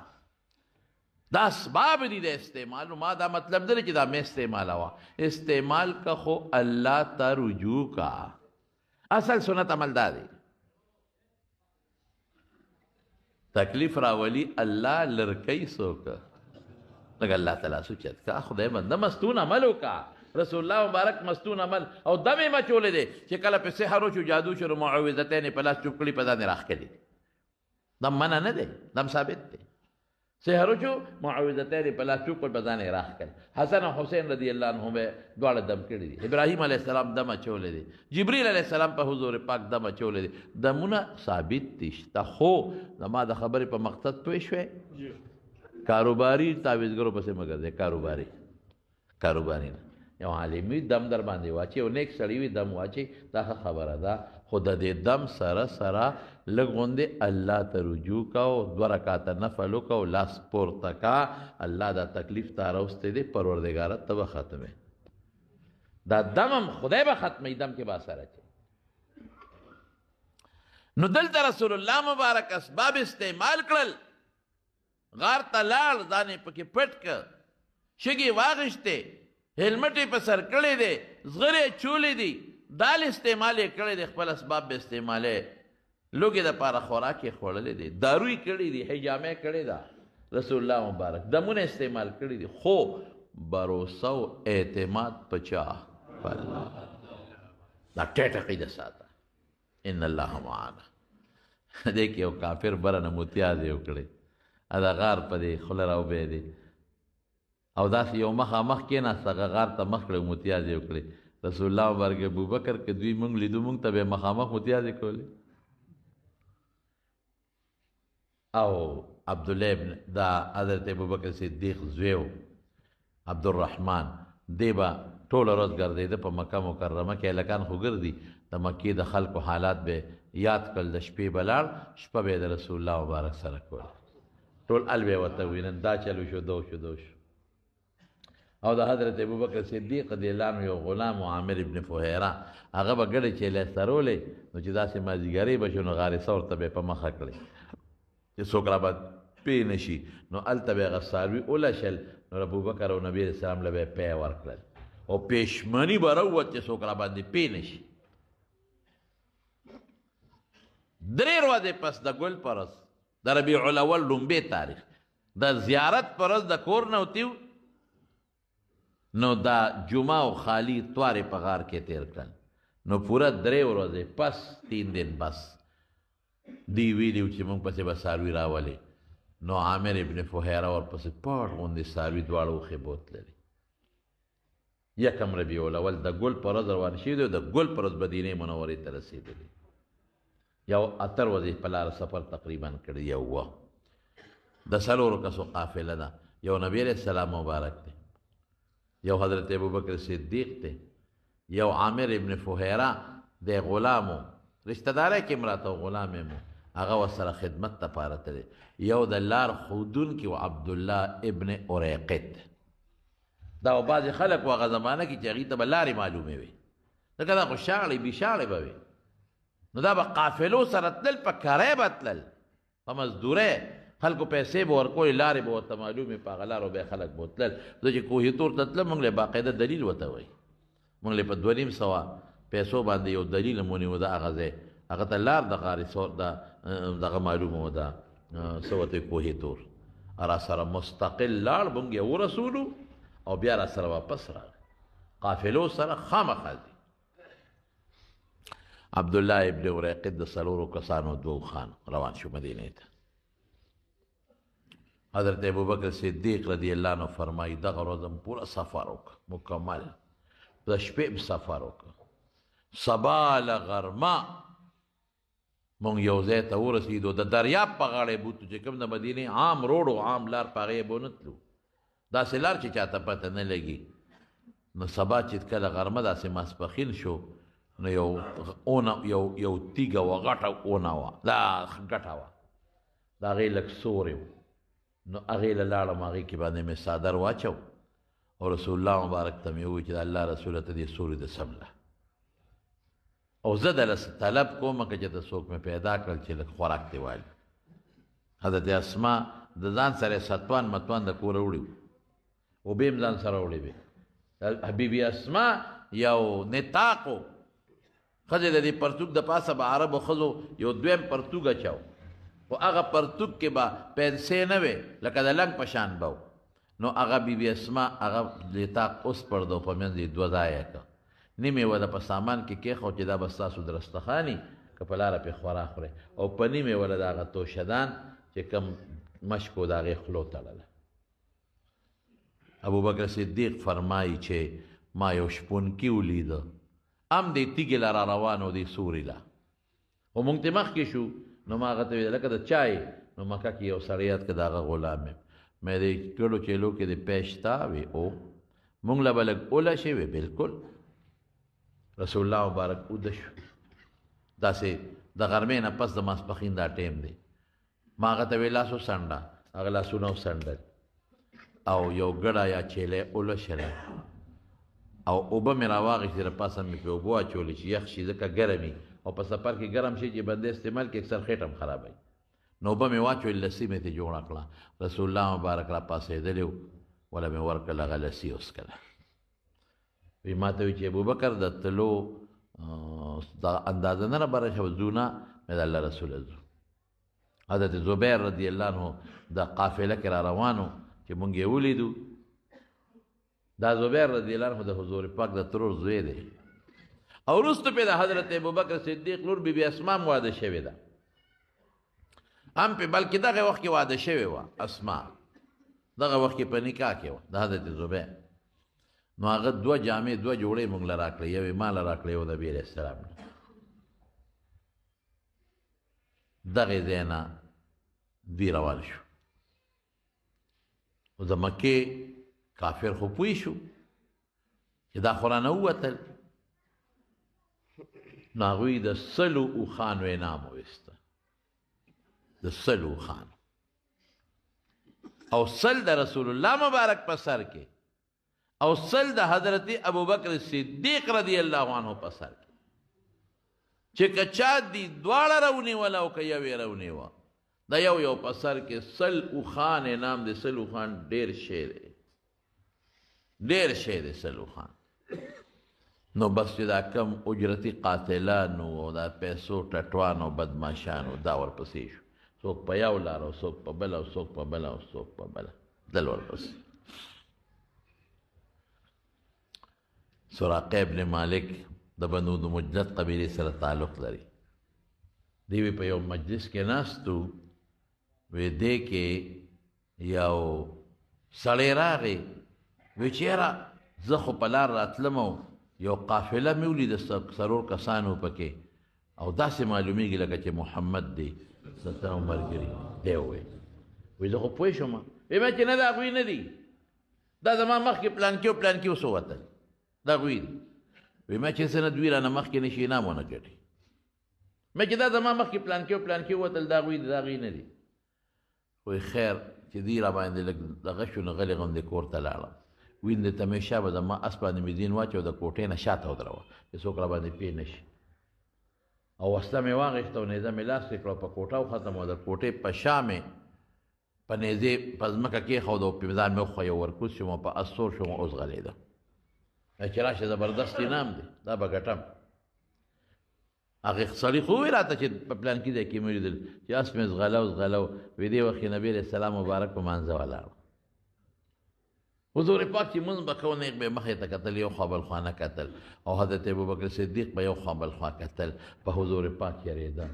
دا اسباب دي د استعمال ما دا مطلب نه چې دا مې استعمالوه استعمال کا خو الله ته رجوع کا اصل سنت عمل دا دی تکلیف راولی الله لرکی څوک لکه الله تعالی سوچت کا خدای بنده مستون عمل وکا رسول الله مبارک مستون عمل او دمې مچولې دی چې کله په سحر وشو جادو شو معوذتین په لاس چوپ کړي په ځان راخ کړي دم منع نه دی دم ثابت دی سحر وشو معوذتین په لاس چوپ په ځان راخ کړي حسن او حسین رضی الله عنهم دواړه دم کړي دي ابراهیم علیه السلام دم اچولې دي جبرئیل علیه السلام په حضور پاک دم اچولې دي دمونه ثابت دي خو زما د خبرې په مقصد پوه شوې کاروباری تعویذګرو پسې مګر دی کاروباری نه یو عالمي دم در باندې واچي او نیک سړی وي دم واچي دا خبره ده خو د دې دم سره لږ غوندې الله ته رجوع کا او 2 رکعاته نفل وکړه او لاس پورته کا الله دا تکلیف تا راوستی دی پروردګاره ته به ختمې دا دم هم خدای به ختمې دم کې به اثر اچي نو دلته رسول الله مبارک اسباب استعمال کړل غار ته لاړ ځانې پکې پټ کړ شګې واغشتې هلمټ یې په سر کړی دی زغرې چولې دي دال استعمال یې کړی دی خپل اسباب به استعمالې لوږې دپاره خوراک یې خوړلی دی دارو یې کړی دي حجامه یې کړې ده رسول الله مبارک دمونه استعمال کړي دي خو بروسه او اعتماد په چا په الله دا ټیټه عقیده ساته ان الله معانا دې کې یو کافر بره نه متیازې وکړې دا غار په دې خوله راوبېدې او داسې یو مخامخ کېناست هغه غار ته مخ کړی متیازې وکړې رسول الله مبارک ابوبکر که دوی مونږ لیدو مونږ ته به یې مخامخ متیازې کولې او عبدالله ابن دا حضرت ابوبکر صدیق زوی عبدالرحمن دی به ټوله ورځ ګرځېده په مکه مکرمه کې هلکان خو ګرځي د مکې د خلکو حالات به یاد کړل د شپې به لاړ شپه به یې د رسول الله مبارک سره کوله ټول ال به یې ورته وي نن دا چلو شو دو شو او د حضرت ابوبکر صدیق رضی الله عنه یو غلام عامر ابن فهیره هغه به ګډې چیلې سرولې نو چې داسې مازدیګرۍ به شو نو غارې ثور ته به یې په مخه کړې چې څوک را به پې نه شي نو هلته به یې هغه څاروي ولشل نو ابوبکر او نبي علیه السلام له به یې پی ورکړل او پېشمني به راووت چې څوک را باندې پې نه شي 3 ورځې پس د ګل په ورځ د ربیع الاول لومبې تاریخ د زیارت په ورځ د کور نه وتیو نو دا جمعه او خالی توارې په غار کې تیر کړل نو پوره 3 ورځې پس 3 دن بس دی ویلیو چې موږ پسې به څاروي راولې نو عامر ابن فهیره ورپسې پټ غوندې څاروي دواړه وښې بوتللې یکم ربیع الاول د ګل په ورځ روان شوي دی د ګل په ورځ مدینې منورې ته رسېدلي یو 8 ورځې په لاره سفر تقریبا کړی یو د 4 کسو قافله ده یو نبی علیه السلام مبارک دی یو حضرت ابوبکر صدیق دی یو عامر ابن فهیره دی غلامو رشتہ داره کې مراته غلام مو هغه ورسره خدمت دپاره تللی یو د لار ښودونکي و عبدالله ابن اریقط دا و بعضې خلک و هغه زمانه کې چې هغوی ته به لارې معلومې وي ځکه دا خو شاړې بېشاړې به وي نو دا به قافلو سره تلل په کرۍ به تلل په مزدورۍ خلکو پیسې به ورکولې لارې به ورته معلومې په هغه لارو به یې خلک به تلل زه چې کوهي تور ته تلم موږ له باقاعده دلیل ورته وایي موږ له په 2,500 پیسو باندې یو دلیل مو نیو د هغه ځای هغه ته لار د غارې دغه معلومه و ده څه ورته کوهي تور را سره مستقل لاړ موږ یې ورسولو او بیا را سره واپس راغی قافلو سره خامخا ځي عبدالله ابن اریقط د 4 کسانو 2 خان روان شو مدینې ته حضرت ابوبکر صدیق رضی الله عنه فرمایي دغه ورځ پوره سفر وکړه مکمل د شپې سفر وکړه سبا له غرمه مونږ یو ځای ته ورسېدو د دریاب په غاړه بوتو چې کوم د مدینې عام روډ او عام لار په هغې به نه تلو داسې لار چې چاته پته نه لګي نو سبا چې کله غرمه داسې ماسپښین شو نو یو تیږه وه غټه اونه وه دا ګټه وه د هغې لږ سورې و نو هغې له لاړم هغې کې باندې مې څادر واچو او رسول الله مبارک ته مې وویل چې د الله رسوله ته دې سورې د سمله او زه دله طلب کوم که چې ته څوک مې پیدا کړل چې لږ خوراک دې والي. حضرت اسما د ځان سره ستوان متوان د کوره وړي و به هم ځان سره وړي وي. حبیبي اسما یو نطاقو ښځې د دې پرتوګ د پاسه به عربو ښځو یو دویم پرتوګ اچاو خو هغه پرتوګ کې به پیسې نه وې لکه د لنګ په شان به نو هغه بیبي اسما هغه نطاق اوس پردو په منځ یې دوه ځایه کړه. نیمې وله په سامان کې کېښود چې دا به ستاسو د رستخاني که په لاره پرې خورا خورئ او په نیمې وله د هغه توشدان چې کوم مشکو د هغې خولو تړله. ابوبکر صدیق فرمایي چې ما یو شپونکي ولیده ام دې تیږې له را روان و دې سوري له خو مونږ ته مخکې شو نو ما هغه ته ویل لکه د چای نو مکه کې یو سړی یاد که د هغه غلام یم مې دې ګډو چیلو کې د پیش تا وی او مونږ له به لږ اوله شي وی بلکل. رسول الله مبارک اوده شو داسې د غرمې نه پس د ماسپښین دا ټیم دی. ما هغه ته وی لاسو سنډه هغه لاسونه وسنډل او یو ګډه یا چیلی اوله شلی او اوبه مې راواغېستې د پاسه مې پرې اوبه واچولې چې یخ شي ځکه ګرم وي او په سفر کې ګرم شي چې بنده استعمال کې اکثر خېټه هم خرابوي نو اوبه مې واچولې لسي مې ترې جوړه کړه. رسول الله مبارک را پاسېدلی و وله مې ورکړل هغه لسي وڅکله. وی ما ته وی چې ابوبکر د تلو دا اندازه نه رابره شوه ځو نه مې د الله رسوله ځو. حضرت زبیر رضی الله عنه د قافله کې را روانو چې مونږ یې ولیدو. دا زبیر رضی الله عنه د حضور پاک د ترور زوی دی او وروسته پې د حضرت ابوبکر صدیق لور بیبي اسما هم واده شوې ده هم پې بلکې دغه وخت کې واده شوې وه اسما دغه وخت کې په نکاح کې وه د حضرت زبیر. نو هغه دوه جامې دوه جوړې مونږ له راکړې یوې ما له راکړې و نبي علیه السلام نه. دغې ځای نه دوی روان شو خو د مکې کافر خو پوه شو چې دا خو رانه ووتل نو هغوی د سلو اوښانو انعام وویسته د سلو اوښانو او سل د رسول الله مبارک په سر کې او سل د حضرت ابوبکر صدیق رضی الله عنه په سر کې چې که چا دي دواړه راونیوله او که یوې راونیوه د یو یو په سر کې سل اوښان انعام دی. سل اوښان ډېر شی دی ډېر شی دی سل اوښان. نو بس چې دا کم اجرتي قاتلانو او دا پیسو ټټوان او بدماشانو دا ورپسې شو څوک په یو لار او څوک په بله او څوک په بله او څوک په بله دل ورپسې. سراقه ابن مالک د بنو د مجلد قبیلې سره تعلق لري. دوی په یو مجلس کې ناستو وی دې کې یو سړی راغی وی چې یاره زه خو په لار راتلم او یو قافله مې ولیده څلور کسانو پکې او داسې معلومیږي لکه چې محمد دی ستاسو ملګري دی وی زه خو پوه شوم وی ما چې نه دا هغوی نه دي دا زما مخکې پلانکي او پلانکي اوس ووتل دا هغوی دي. وی ما چې څه نه دوی رانه مخکې نشي انعام ونه ګټي ما چې دا زما مخکې پلانکي او پلانکي ووتل دا هغوی دي دا هغوی نه دي. وی خیر چې دوی را باندې لږ دغه شو نو غلې غوندې کور ته لاړم ویندې ته مې شا به زما اس باندې مې دین واچو د کوټې نه شاته ودروه چې څوک را باندې پې نه شي او وسله مې واغېسته او نیزه مې لاس کې کړه په کوټه وختم او د کوټې په شا مې په نیزې په ځمکه کېښود او په ځان مې وښویه ورکوز شوم او په اس سور شوم اوس غلېده چې راشه زبردست انعام دی دا به ګټم. هغې سړي خو وویل راته چې په پلانکي ځای کې مې ولیدل چې اس مې زغلو وی دې وخت کې نبي علیه السلام مبارک په مانځه ولاړ حضور پاک چې مونځ به کوو نه به مخې ته کتل یو خوا بل خوا نه کتل او حضرت ابوبکر صدیق به یو خوا بل خوا کتل په حضور پاک یېرېده.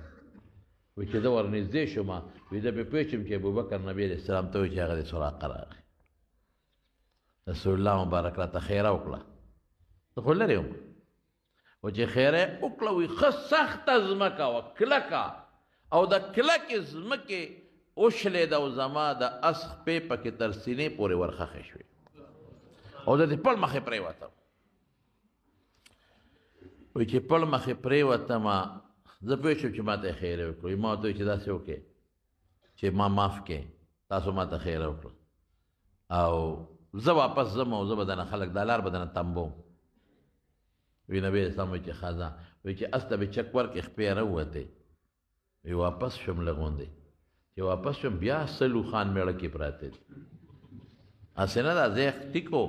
وی چې زه ورنږدې شوم وی زه پې پوه شوم چې ابوبکر نبي علیه السلام ته وایي چې هغه د سراقه راغی. رسول الله مبارک راته خیره وکړه زه خو لرې وم و چې خیره وکړه وی ښه سخته ځمکه وه کلکه او د کلکې ځمکې وشلېده او زما د اس خپې پکې تر سینې پورې ورخښې شوې او زه د پړ مخې پرېوتم. وایي چې پړ مخې پرېوتم زه پوه شوم چې ما ته یې خیره وکړو ما ورته وایي چې داسې وکړې چې ما معاف کړې تاسو ما ته خیره وکړه او زه واپس ځم او زه به دنه خلک دا لار به دنه تمبوم. وی نبی اسلام وایي چې ښه ځه وی چې اس ته به چک ورکې خپې راووتې وی واپس شوم لغوندې چې واپس شوم بیا سلو خان میړه کې پراته دي هسې نه دا ځای ټیکو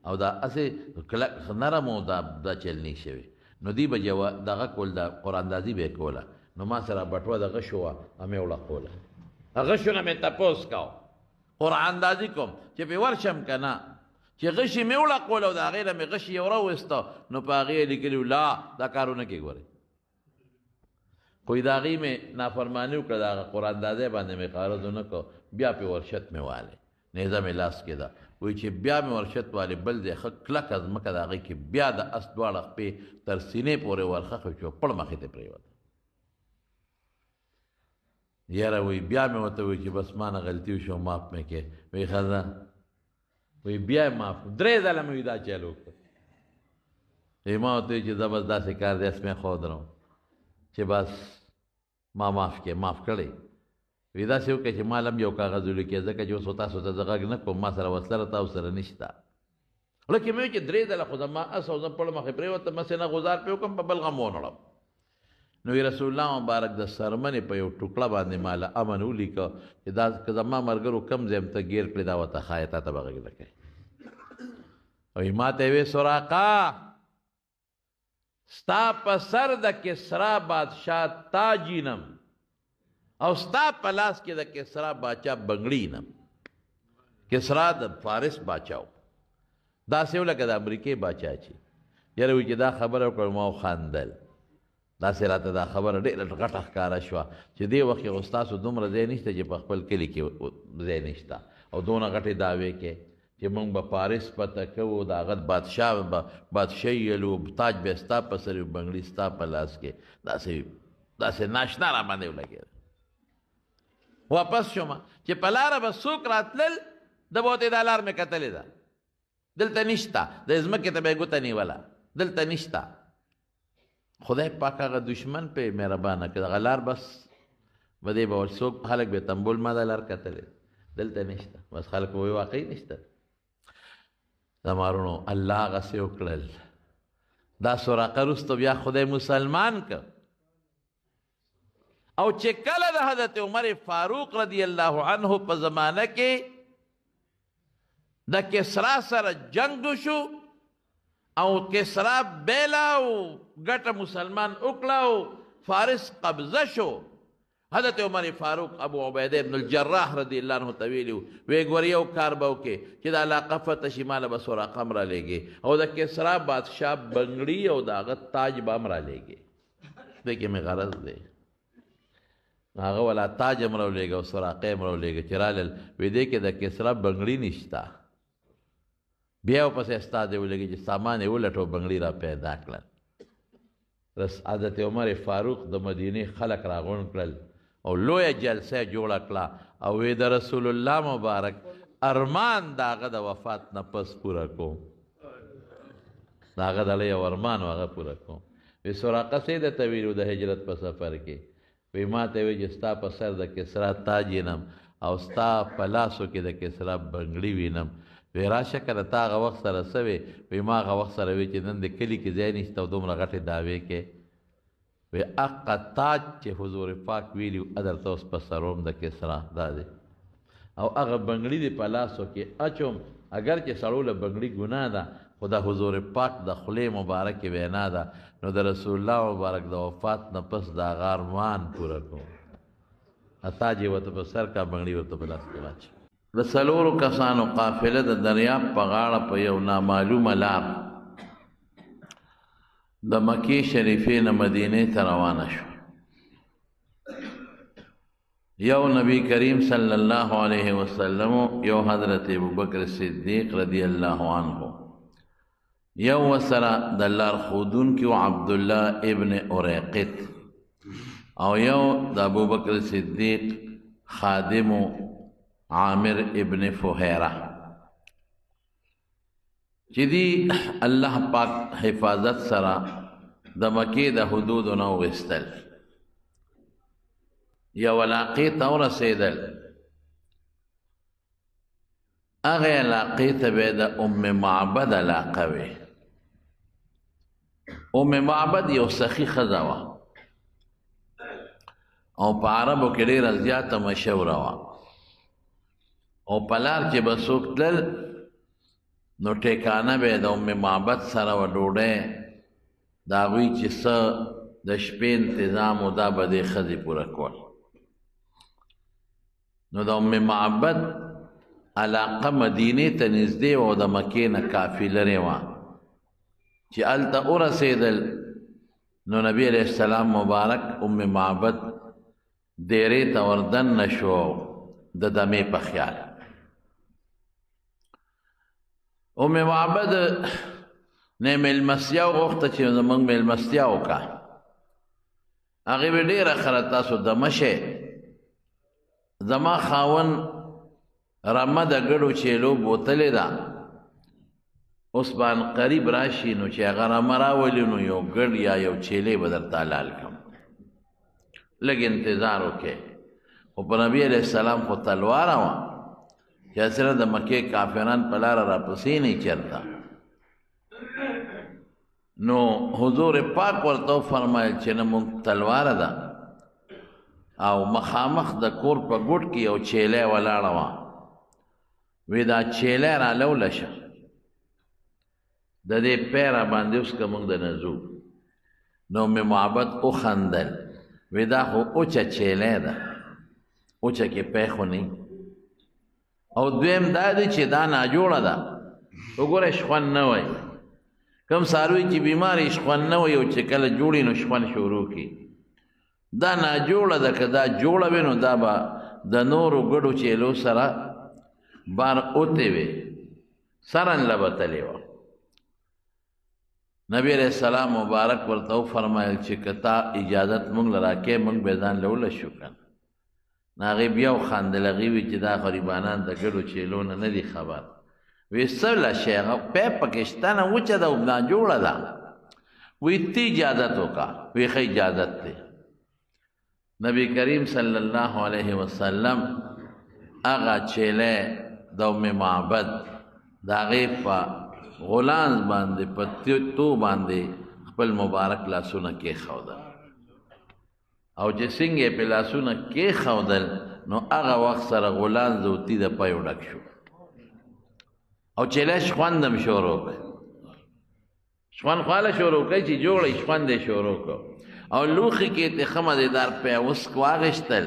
او دا هسې کلک نرم او دا چل نه شوی نو دی به دغه کول دا قراندازي به یې کوله نو ما سره بټوه د غشو وه همې وړقوله غشو نه مې تپوس کو قراندازي کوم چې پې ورشم که نه چې غشي مې وړقوله او د هغې نه مې غشي یو راویسته نو په هغې یې لیکلي لا دا کارونه کې ګورئ خو د هغې مې نافرماني وکړه د هغه قراندازۍ باندې مې قرض ونه کړ بیا پې ورشت مې والی نیزه مې لاس کې ده وایي چې بیا مې ورشت والی بل ځای ښه کلکه ځمکه د هغې کې بیا د اس دواړه خپې تر سینې پورې ورخښې چې پړ مخې ته پرېوته یاره وایي بیا مې ورته وایي چې بس ما نه غلطي وشو معاف مې کې وایي ښځه وایي بیا یې معاف 3 ځله مې وایي دا چل وکړه وایي ما ورته وایي چې زه بس داسې کار دی اس مې ښودرم چې بس ما معاف کې معاف کړی وی داسې وکړه چې ما هم یو کاغذ ولیکې ځکه چې اوس تاسو ته زه غږ نه کوم ما سره وسله تاسو سره نشته لکه مې وایي چې 3 ځله خو زما اس او زه پړ مخې پرېوتم مسې نه غزار پې وکړم په بل غم ونړم نو رسول الله مبارک د سرمنې په یو ټوکړه باندې ماله امن ولیکه چې دا که زما ملګرو کم ځای م ته ګیر کړې دا ورته ښایه تا ته به غږ نه کوي وایي ما ته یې وې سراقه ستا په سر د کسرا بادشاه تاجینم او ستا په لاس کې د کسرا باچا بنګړینم کسرا د فارس باچا و داسې و لکه د امریکې باچا چې یاره وایي چې دا خبره وکړه ما وخندل داسې راته دا خبره ډېره غټه ښکاره شوه چې دې وخت کې خو ستاسو دومره ځای نشته چې په خپل کلي کې ځای نشته او دونه غټې دعوې کې چې موږ به پاریس پته کوو د هغه بادشاه به بادشاهي یلو تاج به ستا په سر وي بنګړي ستا په لاس کې داسې ناشنا را باندې ولګېده واپس شومه چې په لاره به څوک راتلل ده به ورته دا لار مې کتلې ده دلته نشته د ځمکې ته به یې ګوته نیوله دلته نشته خدای پاک هغه دشمن پې مهربانه کړه دغه لار بس به دې به څوک خلک به تنبول ما دا لار کتلې دلته نشته بس خلک به وایي واقعي نشته زمارونو الله هغسې وکړل دا سراقه وروسته بیا خدای مسلمان که او چې کله د حضرت عمر فاروق رضی الله عنه په زمانه کې د کسرا سره جنگ شو او کسرا بیلا او ګټه مسلمان وکړه او فارس قبضه شو حضرت عمر فاروق ابو عبیده ابن الجراح رضی الله عنه ته ویلي وی ګورې یو کار به وکړې چې د علاقه فتح شي ماله به سراقه هم رالیږې او د کسرا بادشاه بنګړي او د هغه تاج به هم رالیږې دې کې مې غرض دی هغه والا تاج هم راولېږه او سراقه هم راولېږه چې رالل وی دې کې د کسرا بنګړي نشته بیا ورپسې ستا دې ولګي چې سامان یې ولټو بنګړي را پیدا کړل حضرت عمر فاروق د مدینې خلک راغونډ کړل او لویه جلسه جوړه کړه او وی د رسول الله مبارک ارمان د هغه د وفات نه پس پوره کوم د هغه د یو ارمان و هغه پوره کوم وی سراقه څه درته ویلو د هجرت په سفر کې وی ما ته وی چې ستا په سر د کسرا تاج ینم او ستا په لاسو کې د کسرا بنګړي وینم وی راشه که د تا هغه وخت سره څه وی وی ما هغه وخت سره وی چې نن د کلي کې ځای نشته او دومره غټې دعوې کې وی اقا تاج چې حضور پاک ویلي و درته اوس په سروم د کسرا دا دی او هغه بنګړي دې په لاسو کې اچوم اگر چې سړو له بنګړي ګناه ده خو د حضور پاک د خولې مبارکې وینا ده نو د رسول الله مبارک د وفات نه پس د هغه ارمان پوره کوم تاج یې ورته په سر کا بنګړي ورته په لاس کې واچوي د څلورو کسانو قافله د دریاب په غاړه په یو نامعلومه لار د مکې شریفې نه مدینې ته روانه شوه یو نبی کریم صلی الله علیه وسلم یو حضرت ابوبکر صدیق رضی الله عنه یو وسره د لارښودونکي عبدالله ابن اریقط او یو د ابوبکر صدیق خادمو عامر ابن فهیره چې دی الله پاک حفاظت سره د مکې د حدودو نه وغوښتل یو علاقې ته ورسېدل هغې علاقې ته به د ام معبد علاقه وې معبد یو سخی ښځه وه او په عربو کې ډېره زیاته مشهوره وه او په لار چې به څوک تلل نو ټیکانه به یې د معبد سره وه ډوډۍ د هغوی چې څه د شپې انتظام و دا به دې ښځې پوره کول نو د معبد علاقه مدینې ته نږدې وه او د مکې نه کافي لرې وه چې هلته ورسېدل نو نبی علیه السلام مبارک معبد دیرې ته وردننه شو د دمې په خیال معبد نه میلمستیا وغوښته چې زموږ میلمستیا وکړه هغې به ډېره ښه تاسو دمه شئ زما خاوند رمه د ګډو چیلو بوتلې ده اوس به قریب راشي نو چې هغه رمه راولي نو یو ګډ یا یو چیلې به درته حلال کړم لږ انتظار وکړئ خو په نبي علیه السلام خو تلواره وه چې اصله د مکې کافران په لاره راپسې نه چېرته نو حضور پاک ورته وفرمایل چې نه مونږ تلواره ده او مخامخ د کور په ګوټ کې یو چیلی ولاړه وه وی دا چیلی رالوله شه د دې پی را باندې اوس که مونږ د نه ځو نو معبد وخندل وی دا خو اوچه چیلی ده اوچه کې پی خو نه او دویم دا دی چې دا ناجوړه ده وګوره شخوند نه وی کم څاروي چې بیمارې شخوند نه وي او چې کله جوړي نو شخوند شروع کړي دا ناجوړه ده که دا جوړه وي نو دا به د نورو ګډو چیلو سره بار اوتې وي سرن له به تلې وه نبی علیه السلام مبارک ورته وفرمایل چې که تا اجازت مونږ له راکې مونږ به ځان له ولشو که نه هغې بیا وخندل هغې وي چې دا غریبانان د ګډو چیلو نه نه دي خبر وی څه شی هغه پی پکې شته نه وچه ده او ناجوړه ده وی ته اجازت وکړه وی ښه اجازت دی نبی کریم صلی الله علیه وسلم هغه چیلی د معبد د هغې په غلانځ باندې په تو باندې خپل مبارک لاسونه کېښودل او چې څنګه یې پې لاسونه کېښودل نو هغه وخت سره غلانځ د اوتي د پیو ډک شو او چیلی شخوندم شروع کړ شخوند خواله شروع کړئ چې جوړی شخوند یې شروع کړ او لوښي کې یې ښه مزېدار پیوسک واخېستل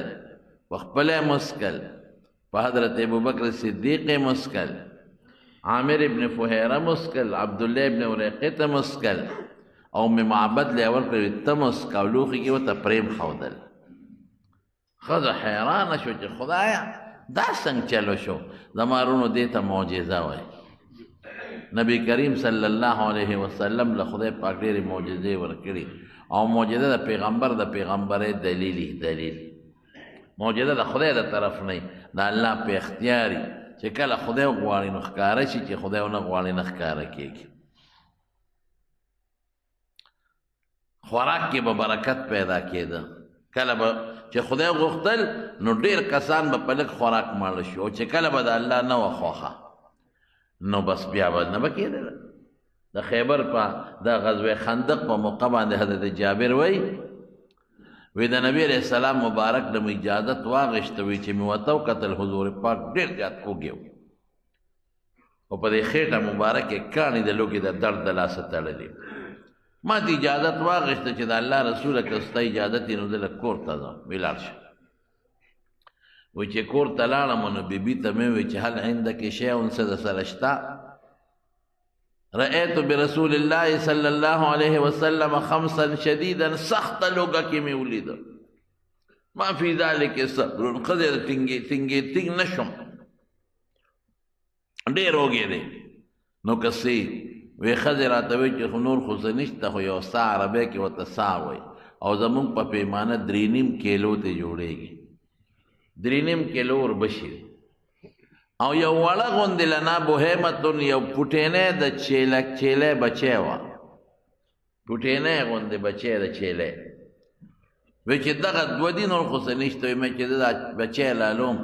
په خپله یې مسکل په حضرت ابوبکر صدیق یې مسکل عامر ابن فهیره مسکل عبدالله ابن ورقې ته مسکل او معبد له یې ورکړې ته مسک او لوښي کې ورته پریم ښودل ښځه حیرانه شو چې خدایه دا څنګه چلو شو زما وروڼو دې ته معجزه وایي نبی کریم صلی الله علیه وسلم له خدای پاک ډېرې معجزې ورکړي او معجزه د پیغمبر د پیغمبرۍ دلیل معجزه د خدای د طرف نه د الله په اختیاري چې کله خدای وغواړي نو ښکاره شي چې خدای ونه غواړي نه ښکاره کېږي خوراک کې به برکت پیدا کېده کله به چې خدای غوښتل نو ډېر کسان به په لږ خوراک ماړه شي او چې کله به د الله نه وه خوښه نو بس بیا به نه به کېدل د خیبر په د غزوه خندق په موقع باندې حضرت جابر وایي وی د نبی علیه السلام مبارک د مو اجازت واغېسته وی چې مې ورته وکتل حضور پاک ډېر زیات وږی و او په دې خېټه مبارکې کاڼي د لوږې د درد د لاسه تړلې ما ته اجازت واغېسته چې د الله رسوله که ستا اجازت یې نو زه لږ کور ته ځم وی لاړ شه وی چې کور ته لاړم نو بیبي ته مې وی چې هل عندک شیء څه د سره شته رأيت برسول الله صلى الله عليه وسلم خمسا شديدا سخت لوگا کی میں ولید ما فی ذلك صبر قدر تنگی نشم ډیر ہوگی دی نو کسی وی خضر آتوی چی خنور خوزنشتا خو یو سا عربی کی و تساوی او زمون پا پیمانه 3.5 کیلو تی جوڑے گی 3.5 کیلو ور بشی او یو وړه غوندې لنا بوهیمتون یو پوټینی د چیلی بچی وه پوټینی غوندې بچی د چیلی وی چې دغه 2 دي نور خو څه نشته وی مې چې دا بچی لالوم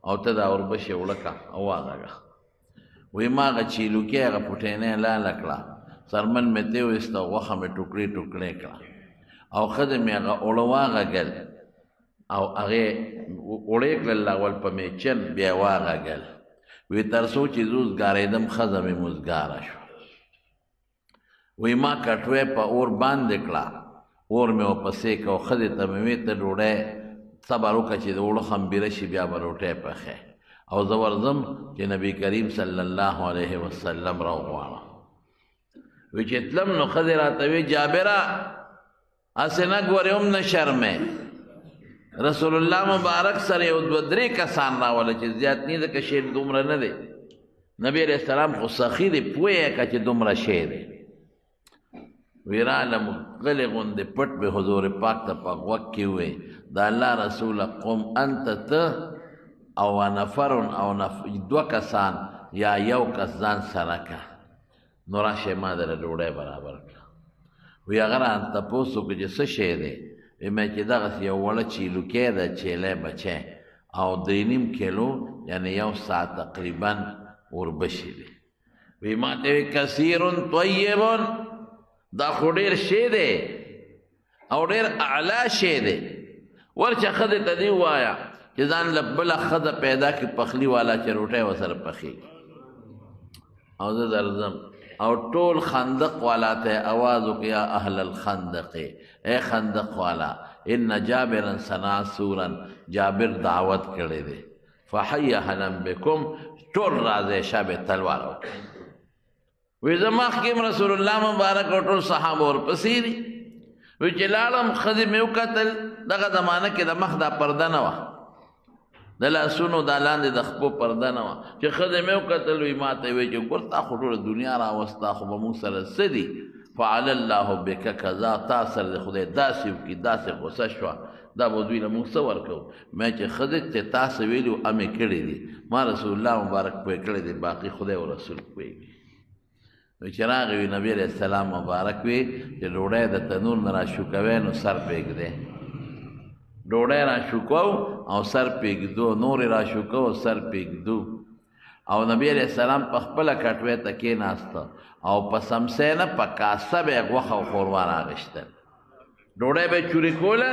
او ته دا وربشې وړکه او واغږه وی ما هغه چیلوکې هغه پوټینی لاله کړه سرمن مې ته وسته غوښه مې ټوکړې ټوکړې کړه او ښځې مې هغه اوړه واغږل او هغې اوړې کړل اول په میچن بیا واغږل وی تر څو چې زه وزګارېدم ښځه مې مزګاره شوه وی ما کټوې په اور باندې کړه اور مې ورپسې کړه او ښځې ته مې وې ته ډوډۍ صبر وکړه چې د اوړه خمبیره شي بیا به روټۍ پخې او زه ورځم چې نبي کریم صلی الله علیه وسلم راوغواړم وی چې تلم نو ښځې راته وی جابره هسې نه ګورې هم نه شرمې رسول الله مبارک سره یو دوه درې کسان راوله چې زیات نه ځکه شی دومره نه دی نبی علیه السلام خو سخي دی پوه یې که چې دومره شی دی وی رالم غلې غوندې پټ مې حضور پاک ته په غوږ کې ووی د الله رسوله قم انت ته او نفر او دوه کسان یا یو کس ځان سره که نو راشئ ما دله ډوډۍ برابر کړه وی هغه رانه تپوس وکړو چې څه شی دی وی مې چې دغسې یو وړه چیلوکی ده چیلی بچی او 3.5 کیلو یعنی 1 ساعت تقریبا وربشي دی وی ما ته وی کثیر طیب دا خو ډېر شی دی او ډېر اعلی شی دی ورچه ښځې ته دې ووایه چې ځان له بله ښځه پیدا کړي پخلي والا چې روټۍ ورسره پخېږي او زه درځم او ټول خندق والا ته آواز وکړي یا اهل الخندق اے خندق والا ان جابرا صنع سورا جابر دعوت کړی دی فحی اهلا بکم ټول راځئ شابه تلوار وکړي وی زه مخکې رسول الله مبارک او ټول صحابه ورپسې دي وی چې لاړم ښځې مې وکتل دغه زمانه کې د مخ دا پرده نه وه د لاسونو دا لاندې د خپو پرده نه وه چې ښځې مې وکتل وی ما ته وی چې ګور تا خو ټوله دنیا راوستا خو به مونږ سره څه دي فعل الله بک کذا تا سره د خدای داسې وکړي داسې غوسه شوه دا به دوی له مونږ څه ورکوو مې چې ښځې چې تاسو ویلي و امې کړي دي ما رسول الله مبارک پوه کړی دی باقي خدای او رسول پوهېږي نو چې راغی وي نبي علیه السلام مبارک وي چې ډوډۍ د تنور نه راشو کوی نو سر پرېږدی ډوډۍ راشو کوو او سر پرېږدو نورې راشو کوو او سر پرېږدو او نبي علیه السلام په خپله کټوۍ ته کېناسته او په سمسۍ نه په کاسه به یې غوښه او ښوروا راغېشتل ډوډۍ به یې چورې کوله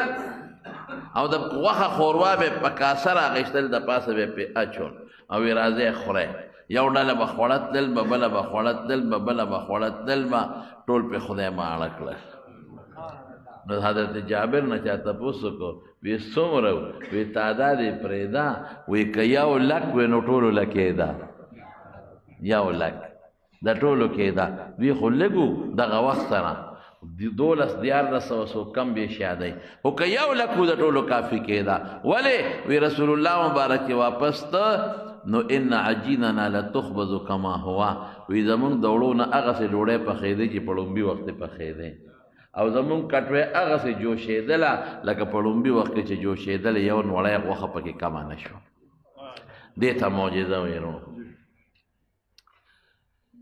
او د غوښه ښوروا به یې په کاسه راغېشتل د پاسه به یې پرې اچول او وی راځئ خورئ یو ډله به خوړه تلل به بله به خوړه تلل به بله به خوړه تلل به ټول پې خدای ماړه کړل نو حضرت جابر نه چا تپوس وکړو وی څومره وی تعداد یې پرېږده وی که 1 لک وی نو ټولو له کېده 1 لک د ټولو کېده وی خو لږ و دغه وخت سره 12-1400 کم به شادی خو که 1 لک و د ټولو کافي کېده ولې وی رسول الله مبارک واپس ته نو ان عجیننا لتخبز کما هو وی زمونږ د وړو نه هغسې ډوډۍ پخېدی چې په لومبي وخت کې پخېدی او زمونږ کټوۍ هغسې جوشېدله لکه په لومبي وخت کې چې جوشېدله یو نوړی غوښه پکې کمه نه شوه دې ته معجزه ویرو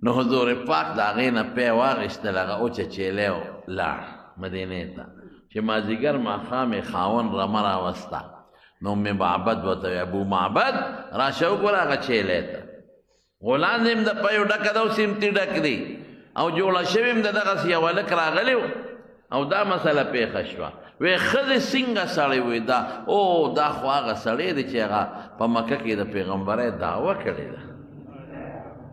نو حضور پاک د هغې نه پی واخېستل هغه وچچېلی لاړ مدینې ته چې مازدیګر ماښام یې خاوند رمه راوسته نو ام معبد ورته وی ابو معبد راشه وګوره هغه چیلی ته غولان دې م د پیو ډکه ده او سیمتي ډک دی او جوړه شوې م د دغسې یو هلک راغلی و او دا مسله پیښه شوه وی ښځې څنګه سړی وی دا او دا خو هغه سړی دی چې هغه په مکه کې د پیغمبرۍ دعوه کړې ده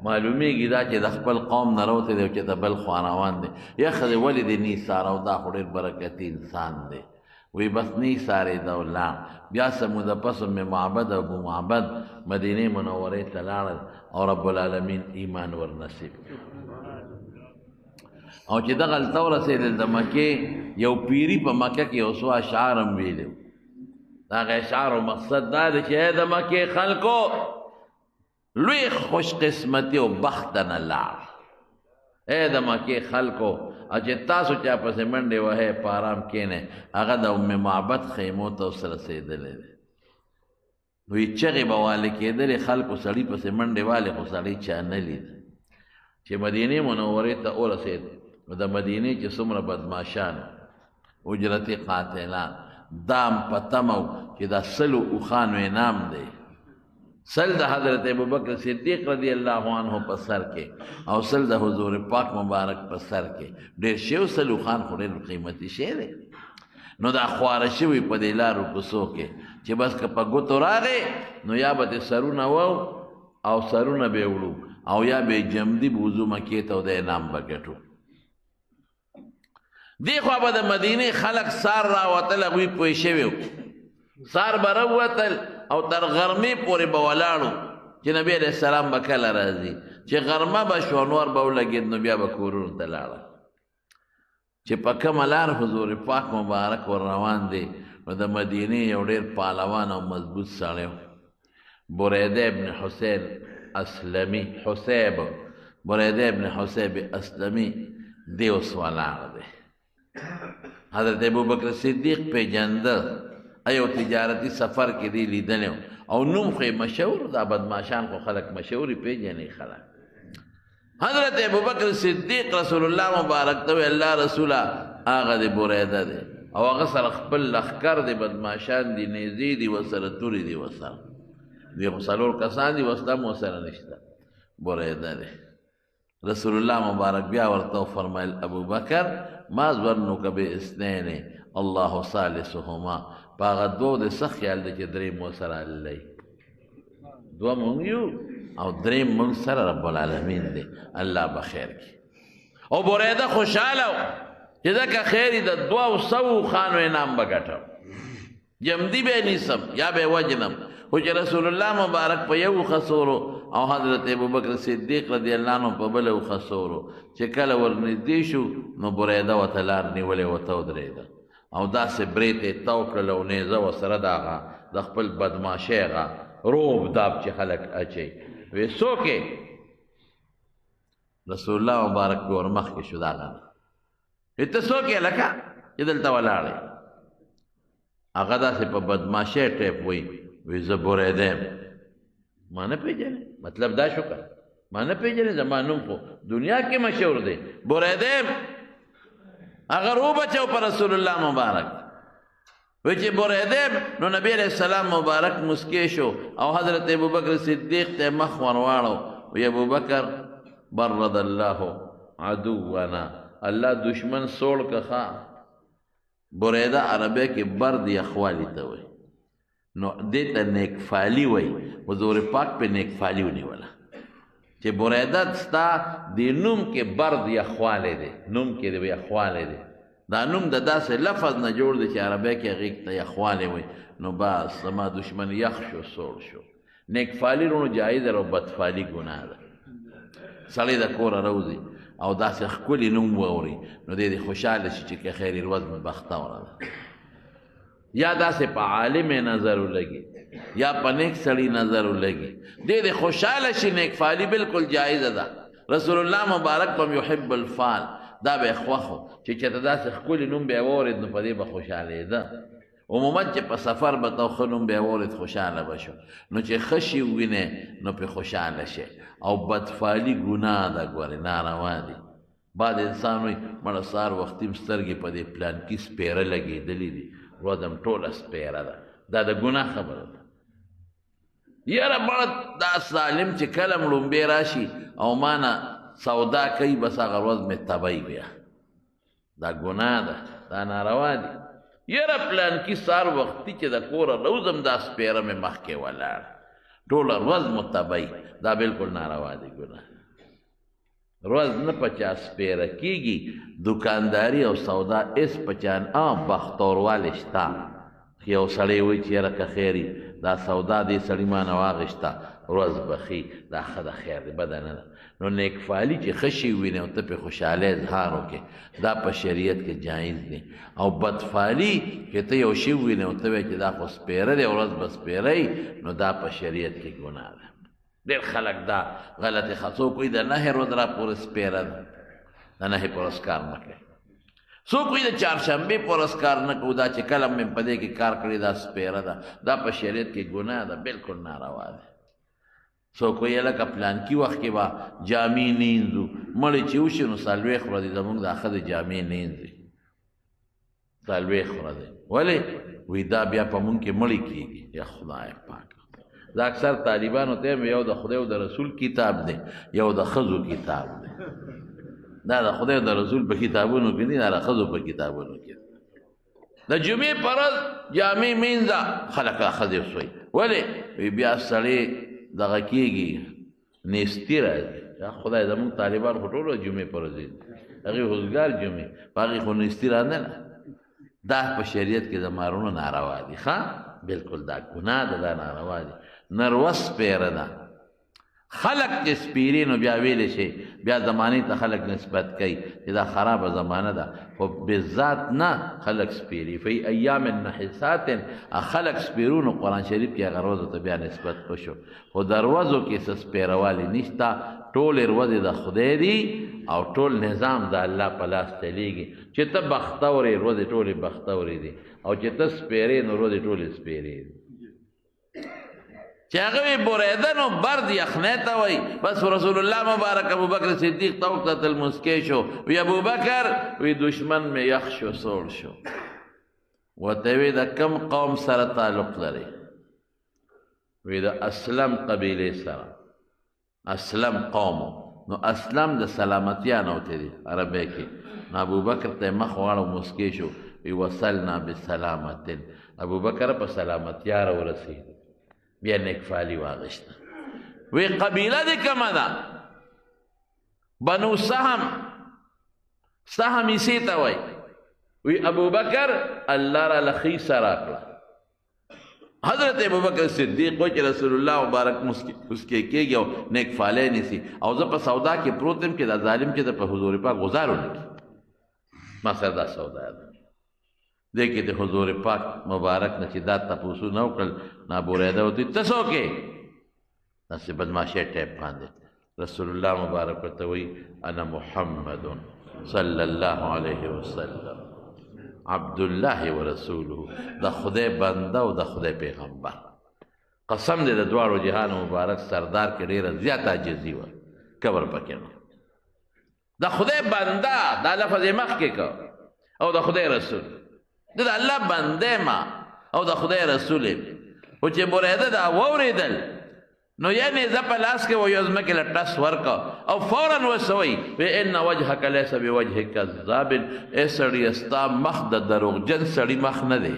معلومیږي دا چې د خپل قوم نه راوتی دی او چې د بل خوا روان دی یا ښځې ولې دې نیساره او دا خو ډېر برکتي انسان دی وی بس نی ساری دولا بیا سموده پس ام معبد او ابو معبد مدینه منوره ته لاړل او رب العالمین ایمان ور نصیب او چې دغه هلته ورسېدل د مکې یو پیري په مکه کې یو څو اشعار هم ویلي د هغه اشعارو مقصد دا دی چې د مکې خلکو لوی خوش قسمتي او بخت نه لاړ اے د مکې خلکو او چې تاسو چا پسې منډې وهئ په ارام کښېنئ هغه د ام معبد خیمو ته اوس رسېدلی دی وی چغې به والې کېدلې خلکو سړي پسې منډې والې خو سړی چا نه لید چې مدینې منورې ته ورسېد نو د مدینې چې څومره بدماشان اجرتي قاتلان دام په تمه چې دا 100 اوښانو انعام دی سل د حضرت ابوبکر صدیق رضی الله عنه په سر کې او سل د حضور پاک مبارک په سر کې ډېر شیو سلو خان خو ډېر قیمتي شی دی نو دا خواره شوي په دې لارو کوڅو کې چې بس که په ګوتو راغې نو یا به دې سرونه وو او سرونه به یې وړو او یا به یې جمدي بوځو مکې ته او د انعام به ګټو دې خوا به د مدینې خلک سار راوتل هغوی پوه شوي سار به راوتل او تر غرمې پورې به ولاړو چې نبی علیه السلام به کله راځي چې غرمه به شو نور به ولګېد نو بیا به کورونو ته لاړه چې په کومه لار حضور پاک مبارک ور روان دی نو د مدینې یو ډېر پهلوان او مضبوط سړی بریده ابن حسین اسلمي حسیب بریده ابن حسیب اسلمي دی اوس ولاړ دی حضرت ابوبکر صدیق پیژنده ایو تجارتی سفر کې دی لیدلی او نوم خو مشهور دا بدماشان خو خلک مشهوري پیژني خلک حضرت ابوبکر صدیق رسول الله مبارک ته الله رسوله هغه د بریده دی او هغه سره خپل لښکر دی بدماشان دي نیزې دي ورسره تورې دي ورسره دوی خو څلور کسان دي وسله مو سره نشته بریده دی رسول الله مبارک بیا ورته وفرمیل ابوبکر ما ظنک باثنین الله ثالثهما په هغه دوو د څه خیال دی چې درې مو سره الله دوه مونږ یو او درې مونږ سره رب العالمین دی الله به خیر کړي او بریده خوشحاله و چې ځکه خیر د 200 خانو انعام به ګټم جمدي به نیسم یا به وجنم خو چې رسول الله مبارک په یو خسورو او حضرت ابوبکر صدیق رضی الله عنه په بل خسورو چې کله ورنږدې شو نو بریده ورته لار نیولې ورته ودرېده او داسې برې ته یې تاو کړل او نیزه ورسره د هغه د خپل بدماشۍ هغه روب داب چې خلک اچوي وی څوک رسول الله مبارک به ورمخکې شو د هغه نه ته څوک یې لکه چې دلته ولاړ هغه داسې په بدماشۍ ټیپ وی زه بریده یم ما نه پېژنې مطلب دا شو که ما نه پېژنې زما نوم خو دنیا کې مشهور دی بریده یم هغه روبچو په رسول الله مبارک وی چې بریده یم نو نبی علیه السلام مبارک مسکی شو او حضرت ابوبکر صدیق ته مخ ور واړو وی ابوبکر برد الله عدونا الله دشمن سوړ که ښه بریده عربی کې برد یخوالی ته وی نو دې ته نیکفالي وی حضور پاک په نیکفالي ونیوله چې بریده ستا د نوم کې برد یخوالی دی نوم کې د یخوالی دی دا نوم د داسې لفظ نه جوړ دی چې عربی کې هغې ته یخوالی وی نو بس زما دشمن یخ شو سوړ شو نیکفالي رونو جایز او بدفالي ګناه ده سړی د کوره راوځي او داسې ښکلي نوم واوري نو دی خوشحاله شي چې که خیر ورځ مې بختوره ده یا داسې په عالم نظر ولګي یا په نیک سړي نظر ولګي دی خوشحاله شي نیکفالي بالکل جایزه ده رسول الله مبارک په یحب الفال دا به خوښو چې چېرته داسې ښکلي نوم به یې واورېد نو په دې به خوشحالېده عموما چې په سفر به ته ښه نوم به یې واورېد خوشحاله به شو نو چې ښه شي ووینې نو پرې خوشحاله شي او بدفالي ګناه ده ګورې ناروا دي بعد انسان وایي مړه سهار وختي م سترګې په دې پلانکي سپېره لګېدلې دي ورځ م ټوله سپېره ده دا د ګناه خبره ده یاره مړه دا ظالم چې کله م لومبې راشي او ما نه سودا کوي بس هغه ورځ مې تبی بیا دا ګناه ده دا ناروا دي یاره پلانکي سهار وختي چې د کوره راوځم دا سپېره مې مخکې ولاړ ټوله ورځ مو تبی دا بالکل ناروا دي ګناه ورځ نه په چا سپېره کېږي دکانداري او سودا اس په چا بختوروالی شته یو سړی وایي چې یاره که خیري دا سودا دې سړي ما نه واخېسته ورځ به ښي دا ښه ده خیر دی بده نه ده نو نیکفالي چې ښه شي ووینې او ته پرې خوشحالۍ اظهار وکړې دا په شریعت کې جایز دی او بدفالي چې ته یو شي ووینې او ته وایې چې دا خو سپېره دی ورځ به سپېره نو دا په شریعت کې ګناه ده ډېر خلک دا غلطې څوک وایي د نهې ورځ را پورې سپېره ده د نهې په ورځ کار نه کوي څوک وایي د چهارشنبې په ورځ کار نه کوو دا چې کله مې په دې کې کار کړی دا سپېره ده دا په شریعت کې ګناه ده بالکل ناروا ده څوک وایي لکه پلانکي وخت کې به جامې نه اینځو مړی چې وشي نو څلوېښت ورځې زموږ د ښځې جامې نه اینځي څلوېښت ورځې ولې وایي دا بیا په مونږ کې مړی کېږي یا خدای پاک دا اکثر طالبانو ته یو د خدای او د رسول کتاب دی یو د ښځو کتاب دی دا د خدای او د رسول په کتابونو کې دي دا د ښځو په کتابونو کې د جمعې په ورځ جامې مینځه خلک ښځې سوی ولې بیا سړی دغه کېږي نیستي راځي خدای زموږ طالبان خو ټولو جمعې په ورځ دي هغې روزګار جمعې په هغې خو نیستي رانله دا په شریعت کې د مارونو ناروا دي ښه بلکل دا ګناه ده دا ناروا دي نروه سپیره ده خلق چې سپیرې نو بیا ویلی شي بیا زمانې ته خلق نسبت کوي چې دا خرابه زمانه ده خو بذات نه خلق سپیرې فی ایام نحسات خلق سپیرو نو قرآن شریف کې هغه ورځو ته بیا نسبت وشو خو د ورځو کې څه سپیروالي نشته ټولې ورځې د خدای دي او ټول نظام د الله په لاس چلیږي چې ته بختورې ورځې ټولې بختورې دي او چې ته سپیرې نو ورځې ټولې سپیرې دي چې هغه وی بریده نو برد یخنۍ ته وایي بس رسول الله مبارک ابوبکر صدیق ته وکتل مسکی شو وی ابوبکر وی دشمن مې یخ شو سوړ شو ورته وی د کم قوم سره تعلق لري وی د اسلم قبیلې سره اسلم قوم نو اسلم د سلامتیا نه وته دي عربی کې نو ابوبکر ته مخ واړو مسکی شو وی وصلنا بسلامت ابوبکر په سلامتیا را ورسید بیا نیکفالي واغشته وی قبیله دې کومه ده بنو سهم سهم یې ته وایي وی ابوبکر الله را لخیصه راکړه حضرت ابوبکر صدیق وایي چې رسول الله مبارک مسکی کېږي او نیکفالی نیسي او زه په سودا کې پروت یم چې دا ظالم چې د په حضور پاک غزار ونه کړي ما سره دا سودا ده دې کې د حضور پاک مبارک نه چې دا تپوسو نه وکړل نا بریده ورته ته څوک یې داسې بدماشۍ ټیپ باندې رسول الله مبارک ورته وایي انا محمد صلی الله علیه وسلم عبد الله ورسوله د خدای بنده او د خدای پیغمبر قسم دې د دواړو جهانو مبارک سردار کې ډېره زیاته عاجزي وه کبر پکې نه د خدای بنده دا لفظ یې مخکې که او د خدای رسول د الله بنده ما او د خدای رسول او چې بریده دا واورېدل نو یعنې زه په لاس کې و یو ځمکې له ټس ورکړه او فورا وسوئ وی ان وجهک لیس بوجه کذاب ای سړي ستا مخ د دروغجن سړي مخ نه دی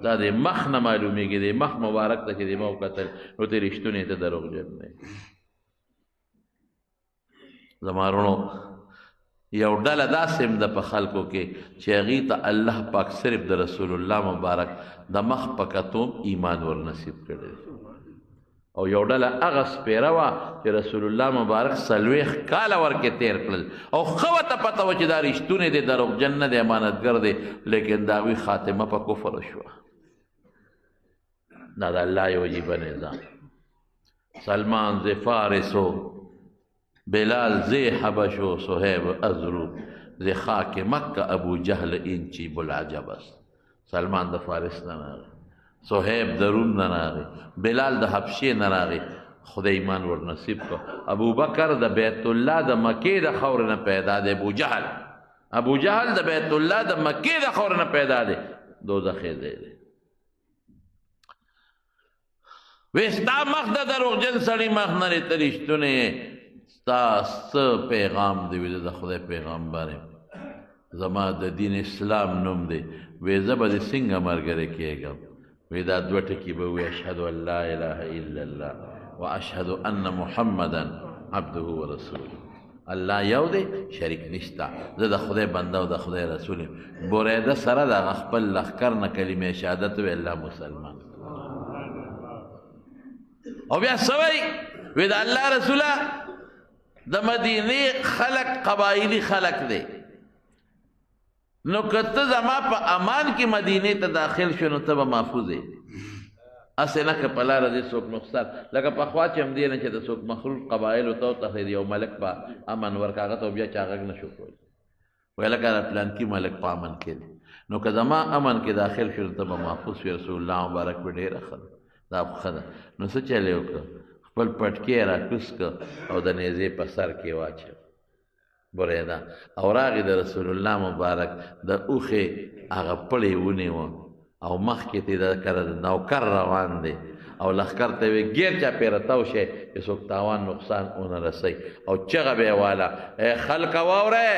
دا د مخ نه معلومیږي د مخ مبارک ته چې د ما وکتل نو ته رښتونې ته دروغجن دی زما وروڼو یو ډله داسې هم ده په خلکو کې چې هغې ته الله پاک صرف د رسول الله مبارک د مخ په کتو ایمان ورنصیب کړی او یو ډله هغه سپیره وه چې رسول الله مبارک 40 کاله ورکې تیر کړل او ښه ورته پته وه چې دا رښتونی دی دروغجن نه دی امانتګر دی لیکن د هغوی خاتمه په کفر شوه دا د الله یو عجیبه نظام سلمان ز فارسو بلال زی حبشو صہیب ازرو زی خاک مکہ ابو جہل انچی بلعجب است سلمان د فارس نه راغی صہیب د روم نه راغی بلال د حبشې نه راغی خدای ایمان ور نصیب کو ابو بکر د بیت الله د مکې د خور نه پیدا دی ابو جهل د بیت الله د مکې د خور نه پیدا دی دوزخی دی وستا مخ د دروغجن سړي مخ نه لري رښتونی ستا څه پیغام دی وی د خدای پیغمبر زما د دین اسلام نوم دی وی زه به د څنګه ملګری کېږم وی دا دوه ټکي به وی اشهد ان لا اله الا الله واشهد ان محمدا عبده ورسوله الله یو دی شریک نشته زه د خدای بنده او د خدای رسول یم بریده سره د خپل لښکر نه کلمې شهادت وی الله مسلمان او بیا څه وی وی د الله رسوله د مدینې خلق قبایلی خلق دی نو که ته زما په امان کې مدینې ته داخل شو نو ته به محفوظ یې هسې نه که په لاره دې څوک نقصان لکه پخوا چې همدې نه چې د څوک مخلوط قبایلو ته وتښتېد یو ملک په امن ورکړه هغه ته بیا چا غږ نه شو کولی ویل لکه د پلانکي ملک په امن کې دی نو که زما امن کې داخل شو نو ته به محفوظ شي رسول الله مبارک به ډېره ښه ده دا ښه ده نو څه چل یې وکړه خپل پټکی را کوز که او د نیزې په سر کې واچو بریده او راغی د رسول الله مبارک د اوښې هغه پړی ونیوه او مخکې ته د نوکر روان دی او لښکر ته وی ګیر چا پیره تاو شي چې څوک تاوان نقصان ونه رسوي او چغه به یې واله ای خلقه واورئ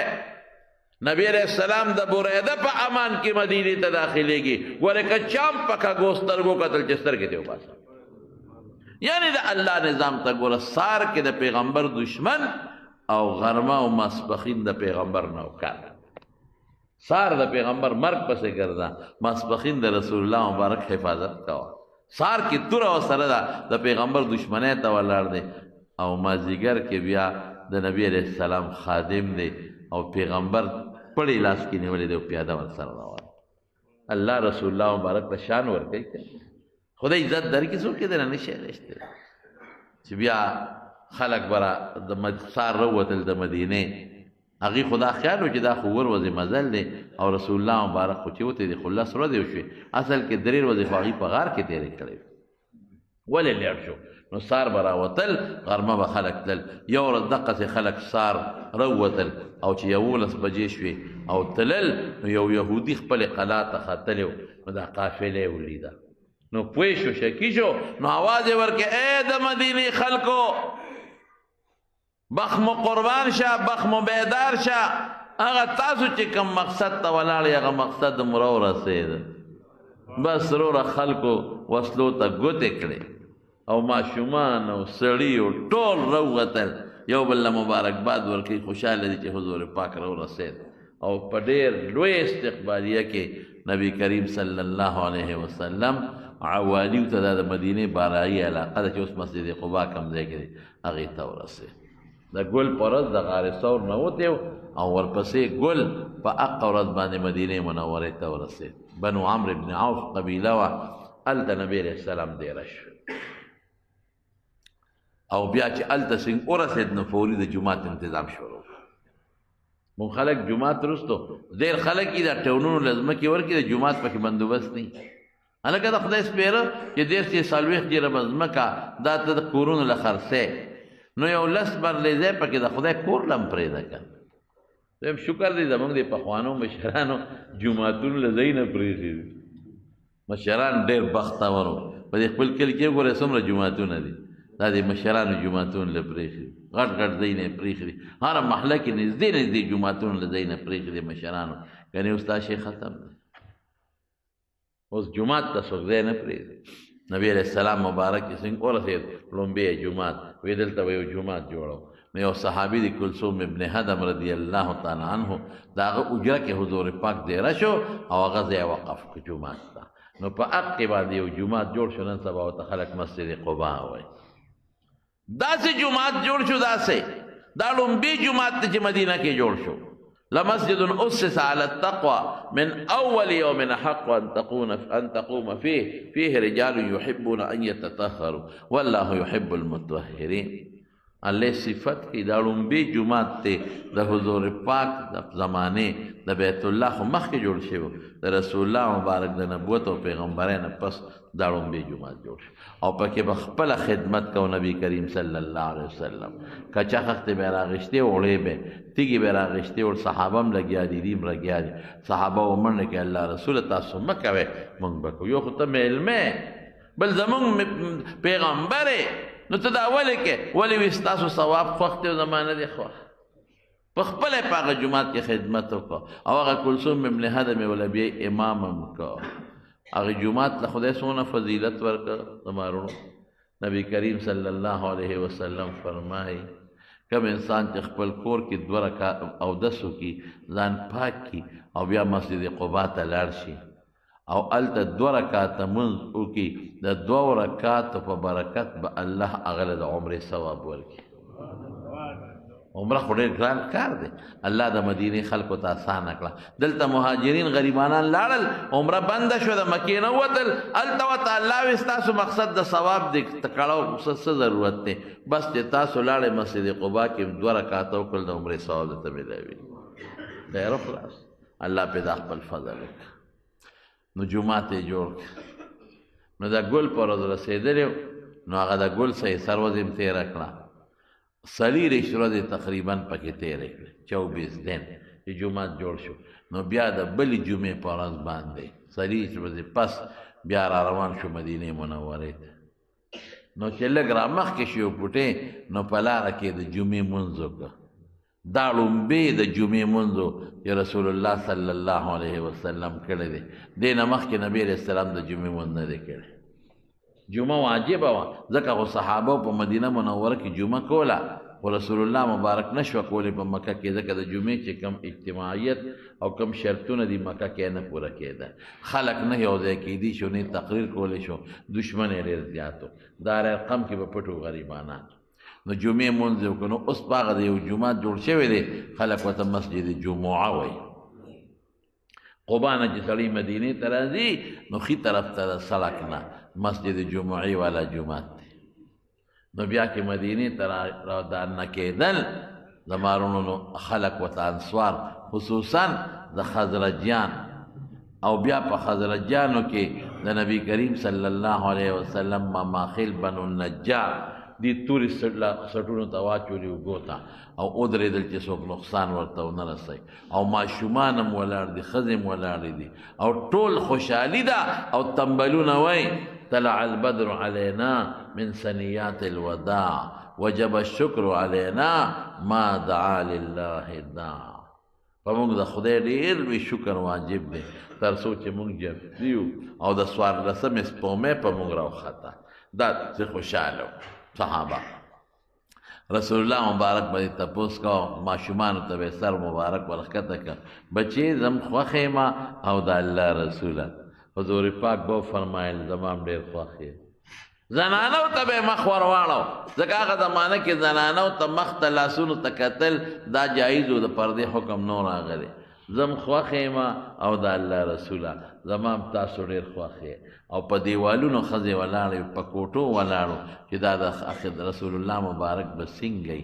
نبی علیہ السلام د بریده په امان کې مدینې ته داخلېږي ګورې که چام په کږو سترګو کتل چې سترګې ته وباسه یعنې د الله نظام ته ګوره سار کې د پیغمبر دشمن او غرمه او ماسپخین د پیغمبر نوکر سار د پیغمبر مرګ پسې ګرځه ماسپخین د رسول الله مبارک حفاظت کوه سار کې توره ورسره ده د پیغمبر دشمنۍ ته ولاړ دی او مازدیګر کې بیا د نبی علیه السلام خادم دی او پیغمبر پړی لاس کې نیولې دی او پیاده ورسره روان الله رسول الله مبارک ته شان ورکوي خدای عزت درکړي څوک یې درنه نشي اخیستی چې بیا خلک به د سار راووتل د مدینې هغې خو دا خیال و چې دا خو وروځې مزل دی او رسول الله مبارک خو چې وتې دي خو لس ورځې وشوې اصل کې درې ورځې خو هغې په غار کې تېرې کړې ولې لیړ شو نو سار به راوتل غرمه به خلک تلل یو ورځ دقسې خلک سار راووتل او چې 11 بجې شوې او تلل نو یو یهودي خپلې قلا ته ختلی نو دا قافله یې ولیده نو پوه شو شکی شو نو آواز یې ورکړې ای د مدینې خلکو بخمو قربان شه بخمو بیدار شه هغه تاسو چې کوم مقصد ته ولاړ هغه مقصد مو راورسېد بس وروره خلکو وسلو ته ګوتې کړې او ماشومان او سړي او ټول راووتل یو بل له مبارکباد ورکوي خوشحاله دي چې حضور پاک راورسېد او په ډېر لوی استقبالیه کې نبی کریم صلی الله علیه وسلم عوالیو ته د مدینې بارایي علاقه ده چې اوس مسجد قبا کوم ځای کې دی هغې ته ورسېد د ګل په ورځ د غار ثور نه وتی او ورپسې ګل په هغه ورځ باندې مدینې منورې ته ورسېد بنو عمرو بن عوف قبیله وه هلته نبی علیه السلام دیره شو او بیا چې هلته سنګ ورسېد نو فوري د جومات انتظام شروع مونږ خلک جومات وروستو ډېر خلک یې دا ټاونونو له ځمکې ورکړي د جومات پکې بندوبست نه هلکه د خدای سپېره چې 30-40 جیره به ځمکه دا ته د کورونو له خرڅې نو یو لس مرلې ځای پکې د خدای کور له هم پرېږده که دویم شکر دی زمونږ د پخوانو مشرانو جوماتونو له ځای نه پرېښي دي مشران ډېر بختور وو په دې خپل کلي کې وګورئ څومره جوماتونه دي دا د مشرانو جوماتونو له پرېښي غټ غټ ځای نه یې پرېښي دي هره محله کې نږدې نږدې جوماتونو له ځای نه پرېښي دي مشرانو کنې اوس دا شی ختم دی اوس جومات ته څوک ځای نه پرېږدي نبی علیہ السلام مبارک چې څنګه ورسېد لومبی جومات وی دلته به یو جومات جوړو نو یو صحابي دی کلثوم ابن هدم رضی الله تعالی عنه د هغه اجره کې حضور پاک دیره شو او هغه ځای وقف کړ جومات ته نو په حق باندې یو جومات جوړ شو نن سبا ورته خلک مسجد قبا وایي داسې جومات جوړ شو داسې دا لومبي جومات چې مدینه کې جوړ شو لمسجد أسس على التقوى من أول يوم حق أن تقوم فيه رجال يحبون أن يتطهروا والله يحب المطهرين الله صفت کی دا لومبي جومات ته د حضور پاک د زمانه د بیت الله خو مخکې جوړ شوی د رسول الله مبارک د نبوت او پیغمبرانو پس دا لومبي جومات جوړ شو او پکې به خپل خدمت کو نبی کریم صلی الله علیه وسلم کچا خخت به راغشته وړې به تیږي به راغشته او صحابه هم لګیا دي دیم لګیا دي صحابه ومنه کې الله رسول تاسو مکوي مونږ به یو خو ته علمه بل زمون پیغمبر نو ته دا ولې کې ولې وستاسو ثواب وخت او زمانه دی خو په خپل پاغه جمعات کې خدمت وکړه او هغه کلثوم ابن هدم ولا بیا امام وکړه هغه جمعات له خدای سونه فضیلت ورکړه زمارو نبی کریم صلی الله علیه وسلم فرمایي کم انسان چې خپل کور کې 2 رکعات او 10 کی ځان پاک کی او بیا مسجد قباء ته لاړ شي او الته 2 رکعات منځ وکي د 2 رکعات په برکت به الله هغه د عمره ثواب ورکړي عمره خو ډېر ګران کار دی الله د مدینې خلکو ته آسانه کړه دلته مهاجرین غریبانان لاړل عمره بنده شوه د مکې نه ووتل هلته ورته الله وایي ستاسو مقصد د ثواب دی تکړه څه ضرورت دی بس چې تاسو لاړئ مسجد قبا کې 2 رکعاته وکړل د عمرې ثواب درته میلاوي خیر خلاص الله پیدا خپل فضل وکړه نو جومات یې جوړ نو دا ګل په ورځ رسېدلی نو هغه د ګل سه یې سروز یې تېره کړه 40 ورځې تقریبا پکې تېرې کړې 24 دن چې جومات جوړ شو نو بیا د بلې جمعې په ورځ باندې څلوېښت ورځې پس بیا را روان شو مدینې منورې ته نو چې لږ را مخکې شو پټې نو په لاره کې د جمعې مونځ وکړه دا لومبې د جمعې مونځ چې رسول الله صلی الله علیه وسلم کړی دی دې نه مخکې نبي علیه السلام د جمعې مونځ نه دی کړی جمعه واجبه وه ځکه خو صحابه په مدینه منوره کې جمعه کوله خو رسول الله مبارک نشوه کولی په مکه کې ځکه د جمعې چې کم اجتماعیت او کم شرطونه دي مکه کې نه پوره کېده خلک نه یو ځای کېدي شو نه تقریر کولی شو دشمن یې ډېر زیات و دار ارقم کې به پټو غریبانان نو جمعې مونځ یې وکړو نو اوس په هغه د یو جومات جوړ شوی دی خلک ورته مسجد جمعه وایي قبا نه چې سړی مدینې ته راځي نو ښي طرف ته د سړک نه مسجد جمعې والا جومات دی نو بیا کې مدینې ته را دانه کېدل زمارونو نو خلک ورته انصوار خصوصا د خزرجیان او بیا په خزرجیانو کې د نبی کریم صلی الله علیه وسلم مماخل بنو النجار دې تورې سټونو ته واچولي اوږو ته او ودرېدل چې څوک نقصان ورته ونه رسوي او ماشومان هم ولاړ دي ښځې هم ولاړې دي او ټول خوشحالي ده او تنبلونه وایي طلع البدر علينا من ثنيات الوداع وجب الشكر علينا ما دعا لله داع فمونږ د خدای ډېر لوی شکر واجب دی تر څو چې مونږ جفت یو او د څوارلسمې سپومې په مونږ راوخته دا چې خوشحاله صحابه رسول الله مبارک باندې تپوس کو ماشومانو ته به سر مبارک ورښکته کړه بچې زم خوښ یم او د الله رسوله حضور پاک به فرمایل زمام ډېر خوښ یم زنانو ته به مخ ورواړو ځکه هغه زمانه کې زنانو ته مخ ته لاسونو ته کتل دا جایز و د پردې حکم نو راغلی زم خوښ یم او د الله رسوله زمام تاسو ډېر خوښ یې او په دیوالونو ښځې ولاړې په کوټو ولاړو چې دا د رسول الله مبارک به څنګه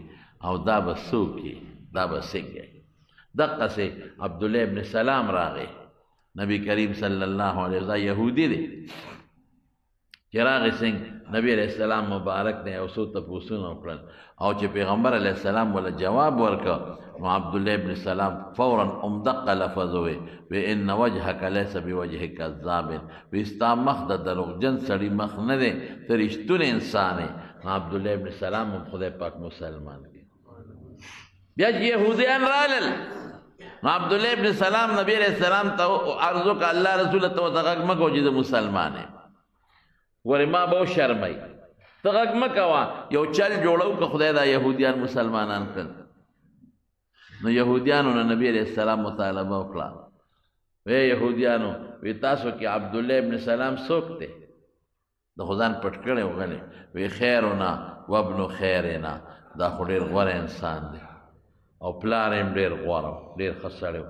او دا به څوک دا به څنګه دقسې عبدالله ابن سلام راغی نبی کریم صلی الله علیه وسلم یهودی دی چې راغی څنګه نبی علیه السلام مبارک نه یو څو تپوسونه وکړل او چې پیغمبر علیه السلام ولا جواب ورکړ نو عبدالله ابن سلام فورا دقه لفظ وی ان وجهک لیس بوجه کذاب وی ستا مخ د دروغجن سړي مخ نه دی ته رښتونی انسان یې نو عبدالله ابن سلام هم خدای پاک مسلمان کړي بیا چې یهودیان رالل نو عبدالله ابن سلام نبی علیہ السلام ته عرض وکړه الله رسول ته ورته غږ مه کوه چې زه مسلمان یم ورې ما به وشرمئ ته غږ مه کوه یو چل جوړو که خدای دا یهودیان مسلمانان کړل نو یهودیانو نه نبی علیہ السلام مطالبه وکړه وی یهودیانو وی تاسو کې عبدالله ابن سلام څوک دی د خو ځان پټ کړی وغلی وی خیرنا وابن خیرنا دا خو ډېر غوره انسان دی او پلار هم ډېر غوره ډېر ښه سړی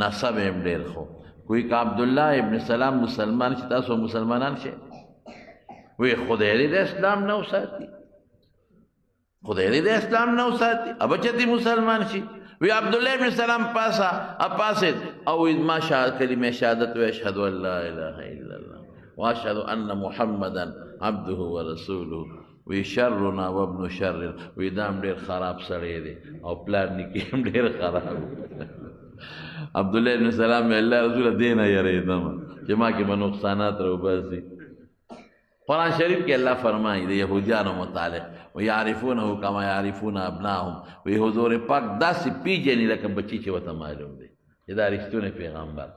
نسب هم ډېر ښه کوی که عبدالله ابن سلام مسلمان شي تاسو مسلمانان شئ وی خدای دې د اسلام نه وساتي خدای دې د اسلام نه وساتي ابه چې مسلمان شي وی عبدالله ابن سلام پاسید او ما کلمه شهادت و اشهد ان لا اله الا الله واشهد ان محمدا عبده ورسوله وی شرنا وابن شر وی دام ډېر خراب سړی دی او پلار نیکي هم ډېر خراب عبدالله ابن سلام الله رسول دې نه یریدم چې ما کې به نقصانات راوباسي قرآن شریف کې الله فرمایي د یهودیانو متعلق ویعرفونه کما یعرفون ابناهم وی حضور پاک داسې پیژني لکه بچي چې ورته معلوم دی چې دا رښتونی پیغمبر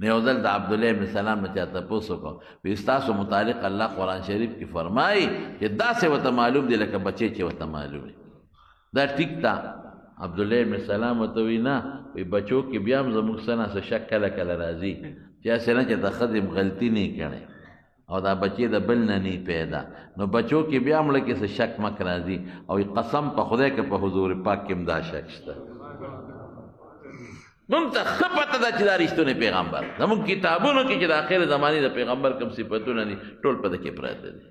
نه یو ځل د عبدالله ابن سلام نه چا تپوس وکړو وی ستاسو متعلق الله قرآن شریف کې فرمایي چې داسې ورته معلوم دی لکه بچی چې ورته معلوم دی دا ټیک ده عبدالله ابن سلام ورته وی نه وی بچو کې بیا هم زموږ څه نه څه شک کله کله راځي چې هسې نه چې د ښځې غلطي نه کړی او دا بچی د بل نه نی پیدا نو بچو کې بیا هم لکه څه شک مک راځي او قسم په خدای کې په حضور پاک کې هم دا شک شته مونږ ته ښه پته ده چې دا رښتونی پیغمبر زموږ کتابونو کې چې د آخر زمانې د پیغمبر کوم صفتونه دي ټول په ده کې پراته دي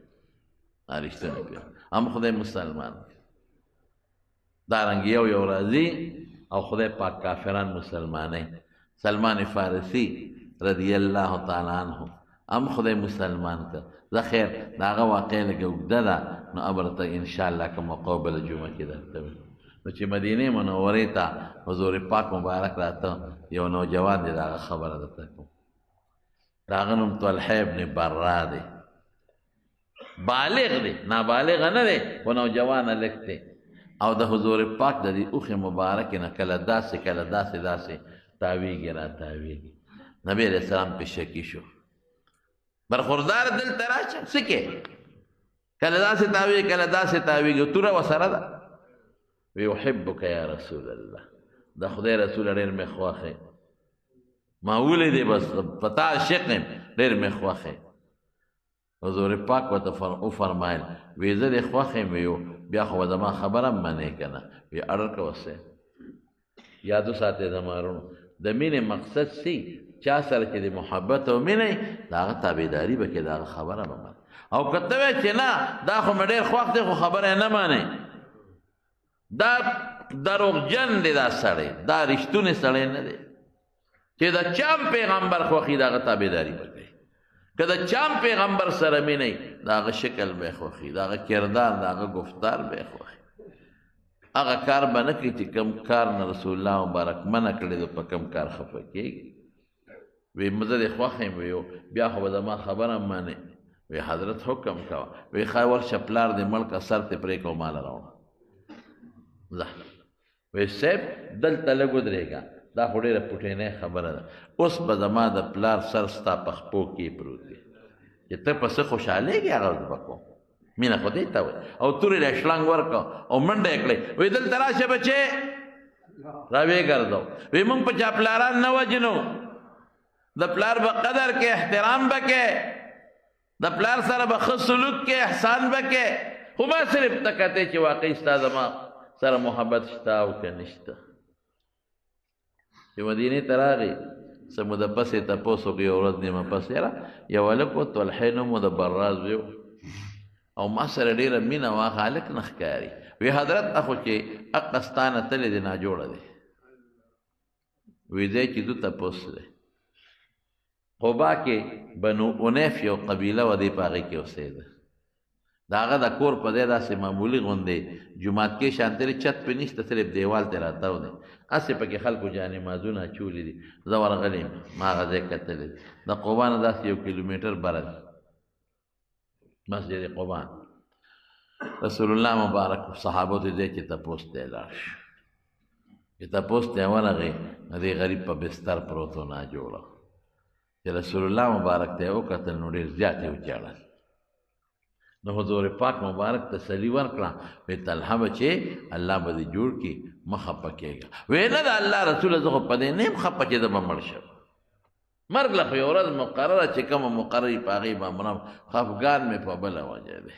دا رښتونی پیغمبر هم خدای مسلمان دارنګې یو راځي او خدای پاک کافران مسلمانوي سلمان فارسي رضی الله تعالی عنه هم خدای مسلمان که زه خیر د هغه واقع لږه اوږده ده نو ابرته انشاءالله که موقع بله جمعه کې درته نو چې مدینه منورې ته حضور پاک مبارک راته یو نوجوان دی، د هغه خبره درته کوم. د هغه نوم طلحه ابن برا دی، بالغ دی، نابالغ نه دی، خو نوجوانه لږ دی. او د حضور پاک د دې اوښې مبارکې نه کله داسې کله داسې تاویږي را تاویږي. نبی علیہ السلام پې شکي شو، برخوردار دلته راشه څه کې، کله داسې تاویږي کله داسې تاویږي، توره ورسره ده. وی احبک یا رسول الله، د خدای رسول ډېر مې خوښې، ما ولیدې بس په تا عاشق یم، ډېر مې خوښې. حضور پاک ورته وفرمایل وی زه دې خوښ یم، ویو بیا خو به زما خبره هم منې که نه. وی اړر کوه صاحب، یادو ساتئ زما وروڼو، د مینې مقصد سی چا سره چې د محبت او مینه د هغه تابعداري به کې، د هغه خبره به منې. او که ته وایې چې نه دا خو مې ډېر خوښ دی خو خبره یې نه منې، دا دروغجن دی، دا سړی دا رښتونی سړی نه دی چې د چام پیغمبر خوښي د هغه تابعداري به کوي. که د چام پیغمبر سره مینه د هغه شکل به خوښي، د هغه کردار، د هغه گفتار به خوښي. هغه کار به نه کوي چې کم کار نه رسول الله مبارک منع کړی دی، په کم کار خفه کېږي. وی زه دې خوښ یم، ویو بیا خو به زما خبره هم منې. وی حضرت حکم کوه. وی ښه ورشه پلار دې مړ که سر دې پرې که او ماله راوړه. ځه. وی صاحب دلته لږ ودرېږه، دا خو ډېره پوټینۍ خبره ده. اوس به زما د پلار سر ستا په خپو کې پروت دی، چې ته په څه خوشحالېږې هغه به کوم. مینه خو دې ته وایي. او تورې له شلنګ ورکړه او منډه یې کړې. وی دلته راشه بچې، را ویې ګرځو. وی موږ په چا پلاران نه وجنو، د پلار به قدر کې، احترام به کې، د پلار سره به ښه سلوک کې، احسان به کې، خو ما صرف ته کتې چې واقعي ستا زما سره محبت شته او که نشته. چې مدینې ته راغی، څه موده پس یې تپوس وکړو، یو ورځ نیمه پس یاره یو هلک و، طلحې نوم و، د برا زوی و، او ما سره ډېره مینه وه، هلک نه ښکاري. وی حضرت اخو چې اقه ستا نه تللی دی ناجوړه دی. وی ځای چې دو تپوس دی. قبا کې بنو عنیف یو قبیله و، دی په هغې کې اوسېده. د هغه د کور په دی داسې معمولي غوندې جومات کې شانترې چت پې نشته، صرف دیوال ته راتاو دی. هسې پکې خلکو جانمازونه اچولي دي. زه ورغلی یم، ما هغه ځای کتلی دی. د قبا نه داسې 1 کیلومیټر بره دی مسجد قبا. رسول الله مبارک صحابو ته دی چې تپوس ته یې لاړ شو. چې تپوس ته یې ورغی، د دې غریب په بستر پروت و ناجوړه. چې رسول الله مبارک ته یې وکتل نو ډېر زیات یې وچاړل. نو حضور پاک مبارک تسلی ورکړه، وی طلحه بچې الله به دې جوړ کړي، مه خفه کېږه. وی نه د الله رسوله زه خو په دې نه یم خفه چې زه به مړ شم. مرګ له خو یو ورځ مقرره چې کومه مقررې په هغې به مرم، خفګان مې په بله وجه دی.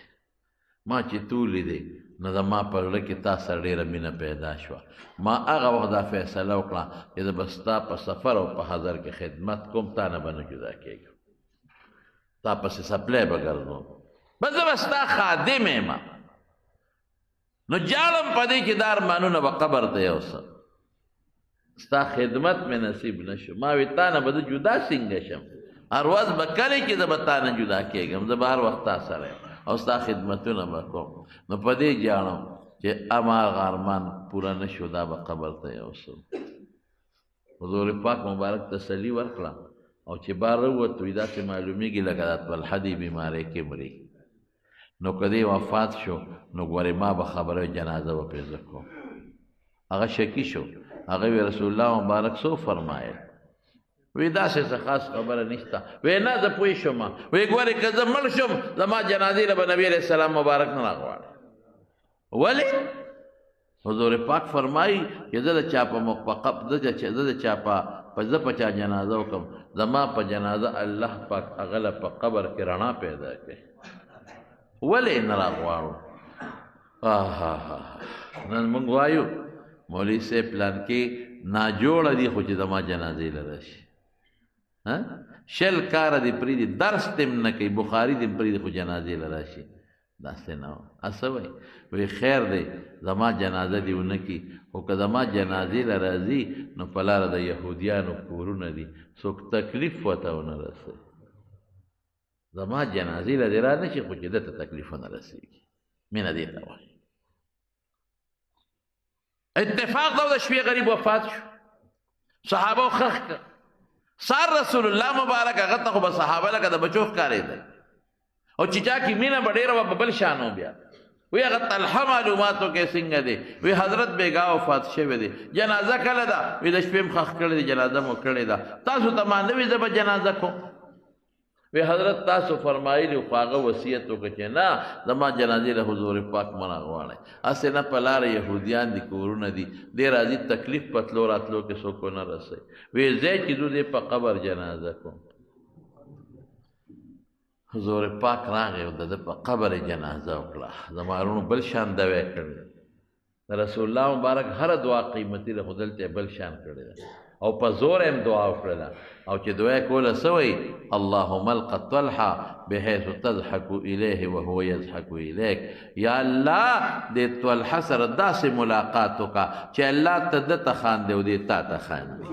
ما چې تو لیدې نو زما په زړه کې تا سره ډېره مینه پیدا شوه. ما هغه وخت دا فیصله وکړه چې زه به ستا په سفر او په حضر کې خدمت کوم، تا نه به نه جدا کېږم، تا پسې سپلی به ګرځوم، بس زه به ستا خادم یم. نو جاړم په دې چې دا ارمانونه به قبر ته یوسم، ستا خدمت مې نصیب نه شو. ما وی تا نه به زه جدا څنګه شم، هر ورځ به کله چې زه به تا نه جدا کېږم، زه به هر وخت تا سره یم او ستا خدمتونه به کوم. نو په دې جاړم چې هماغه ارمان پوره نه شو، دا به قبر ته یوسم. حضور پاک مبارک تسلي ورکړه. او چې بار راووت، وی داسې معلومیږي لکه د طلحه دې بیمارۍ کې مري. نو که دې وفات شو نو ګورې ما به خبره جنازه به پرې زه کوم. هغه شکي شو. هغه وی رسول الله مبارک څه فرمایل؟ وی داسې څه خاص خبره نشته. وی نه زه پوه شوم. وی ګورې که زه مړ شم زما جنازې له به نبي علیه السلام مبارک نه راغواړي. ولې؟ حضور پاک فرمایي چې زه د چا په چا جنازه وکړم، زما په جنازه الله پاک هغه له په قبر کې رڼا پیدا کړي. ولې نه راغواړو؟ نن موږ وایو مولوي صاحب پلان کې ناجوړه دي، خو چې زما جنازې له راشي. شل کاره دې پرېږدي، درس دې هم نه کوي، بخاري دې هم پرېږدي، خو جنازې له راشي. داسې نه وه. څه وایي؟ وایي خیر دی زما جنازه دې ونه کړي، خو که زما جنازې له راځي نو په لاره د یهودیانو کورونه دي، څوک تکلیف ورته ونه رسوي. زما جنازې له دې را نه شي، خو چې ده ته تکلیف ونه رسېږي. مینه دې ته وایي. اتفاق دا د شپې غریب وفات شو صحابه خخ سار رسول الله مبارک هغه ته خو به صحابه لکه د بچو ښکارېدل او چې چا کې مینه به ډېره وه بل شان و بیا وی هغه طلحه معلوماتو کې څنګه دی وی حضرت بیګا وفات شوی دی جنازه کله ده وی د شپې م خښ کړې دی جنازه مو کړې ده تاسو ته ما نه وي زه به جنازه کوم وی حضرت تاسو فرمایلي خو هغه وصیت وکړه چې نه زما جنازې له حضور پاک مه راغواړئ هسې نه په لاره یهودیان دي کورونه دي دی راځي تکلیف په تلو راتلو کې څوک ونه رسوي وی ځای چې ځو دی په قبر جنازه کوم حضور پاک راغی او د په قبر جنازه وکړه زما وروڼو بل شان دوی کړی د رسول الله مبارک هره دعا قیمتي ده خو دلته بل شان کړې ده او په زور هم دعا وکړله او چې دعا یې کوله څه وایي اللهم الق طلحه بحیث تضحک الیه وهو یضحک الیک یا الله د طلحه سره داسې ملاقات وکړه چې الله ته ده ته خاندي او دې تا ته خاندي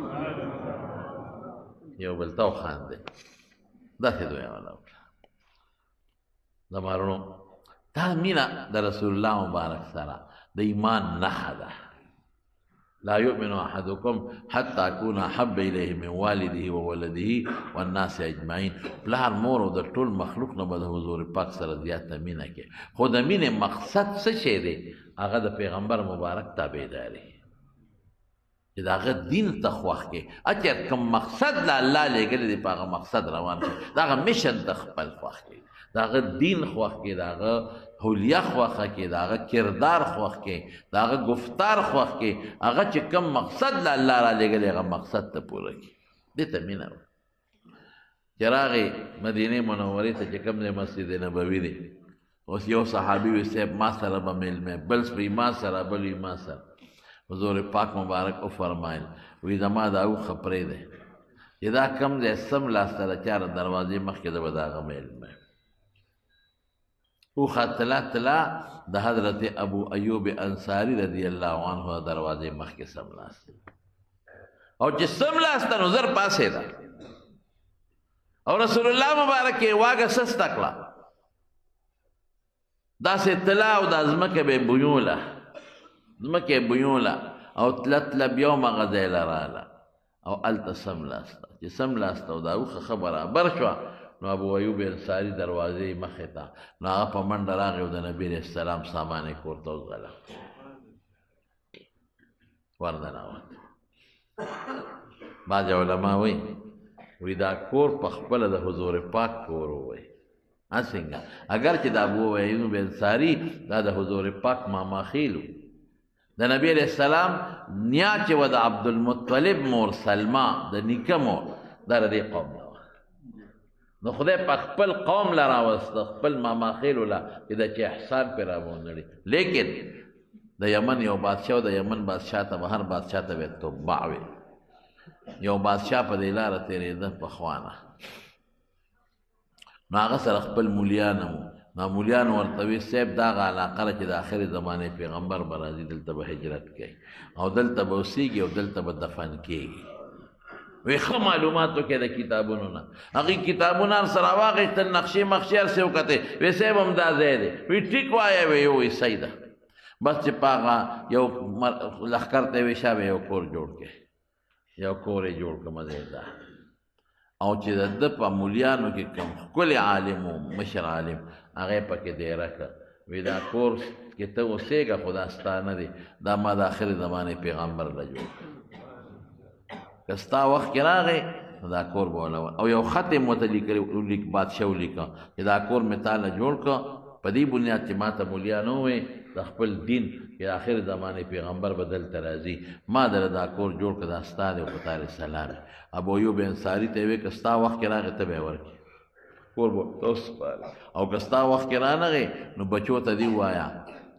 یو بل ته وخاندي داسې دعا یې وله وکړه زما وروڼو دا مینه د رسول الله مبارک سره د ایمان نښه ده لا يؤمن احدكم حتى اكون احب اليه من والده وولده والناس اجمعين پلار مور او د ټول مخلوق نه به د حضور پاک سره زیاته مینه کې خو د مینې مقصد څه شی دی هغه د پیغمبر مبارک تابعداري چې د هغه دین ته خوښ کې اچر کوم مقصد له الله لېږلی دی په هغه مقصد روان شي د هغه میشن ته خپل خوښ کې د هغه دین خوښ کې د هغه حلیه خوښه کې د هغه کردار خوښ کې د هغه گفتار خوښ کې هغه چې کوم مقصد له الله را لېږلی هغه مقصد ته پوره کړي دې ته مینه وه چې راغی مدینې منورې ته چې کوم دی مسجد نبوي دی اوس یو صحابي وي صاحب ما سره به میلمه بل سپی ما سره بل وي ما سره حضور پاک مبارک وفرمایل وی زما دا اوښه پرېږدی چې دا کم دی سم لاس سره چاره دروازې مخکې ده به د هغه میلمه اوخه تلا تلا د حضرت ابو ایوب انصاری رضی الله عنه دروازې مخکې سملاست او چې سملاست نو زر پاسې ده او رسول الله مبارک یې واګه سسته کړه داسې تلا او د ځمکه به بویوله ځمکه بویوله او تله تله بیا همغه ځای له راله او هلته سملاسته چې سملاسته او دا اوښه ښه برابر شوه نو ابو ایوب انصاری دروازې مخې ته نو هغه په منډه راغی او د نبي علیه السلام سامان یې کور ته وځغله وردننوت بعضې علما وایي دا کور په خپله د حضور پاک کور ووایي څنګه اگر چې د ابو ایوب انصاري دا د حضور پاک ماما خیلو د نبی علیه السلام نیا چې و د عبدالمطلب مور سلما د نیکه مور دا د دې قوم نو خدای په خپل قوم له راوسته خپل ماما خیلو له چې دا چې احسان پرې راوندړي لیکن د یمن یو بادشاه و د یمن بادشاه ته به هر بادشاه ته به تبع وي یو بادشاه په دې لاره تېرېده پخوانه نو هغه سره خپل مولیان وو نو مولیان ورته وي صاحب دا هغه علاقه ده چې د آخرې زمانې پیغمبر به راځي دلته به هجرت کوي او دلته به اوسېږي او دلته به دفن کېږي وی ښه معلوماتو کې د کتابونو نه هغې کتابونه هر سره واخېستل نقشې مقشې هر څه وکتې وی صاحب هم دا ځای دی وی ټیک وایه وی وی صحیح ده بس چې په هغه یو لښکر ته وی شا به یو کور جوړ کړې یو کور یې جوړ کړه مزېدار او چې د ده په مولیانو کې کوم ښکلی عالم و مشر عالم هغه یې پکې دیره کړه وی دا کور کې ته اوسېږه خو دا ستا نه دی دا ما د آخرې زمانې پیغمبر له جوړ کړه که ستا وخت کې راغی نو دا کور به ولول او یو خط یې ورته لیکلی بادشاه ولیکه چې دا کور مې تا له جوړ کړه په دې بنیاد چې ما ته مولیان ووایي د خپل دین چې د آخر زمانې پیغمبر به دلته راځي ما دله دا کور جوړ کړه دا ستا دی او په تا سلام ابو ایوب انصاري ته یې ویې که ستا وخت کې راغی ته به یې ورکړي کور به ورته وسپاري او که ستا وخت کې رانغی نو بچو ته دې ووایه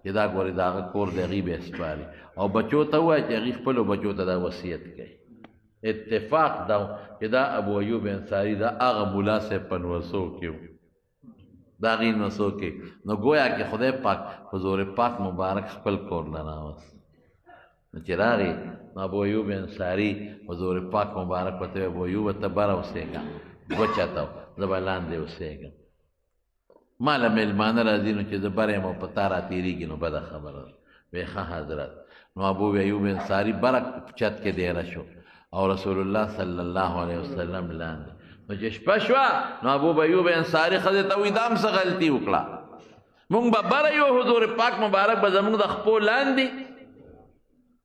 چې دا ګورې د هغه کور دی هغې به یې سپاري او بچو ته ووایه چې هغې خپلو بچو ته دا وصیت کوي اتفاق دا چې دا ابو ایوب انصاری دا هغه مولا صاحب په نوسو کې و دا هغې نوسو کې نو گویا کې خدای پاک حضور پاک مبارک خپل کور له راوست نو چې راغی نو ابو ایوب انصاری حضور پاک مبارک ورته ابو ایوب ته بره اوسېږه ګوچه ته زه به لاندې اوسېږم ما له مېلمانه راځي نو چې زه بره یم او په تا راتېرېږي نو بده خبره ده ویخه حضرت. نو ابو ایوب انصاری برک چت کې دیره شو او رسول الله صلی الله علیه وسلم لاندې. نو چې شپه شوه نو ابو ایوب انصاری ښځې ته وایي دا هم څه غلطي وکړه، مونږ به بره یو حضور پاک مبارک به زمونږ د خپو لاندې،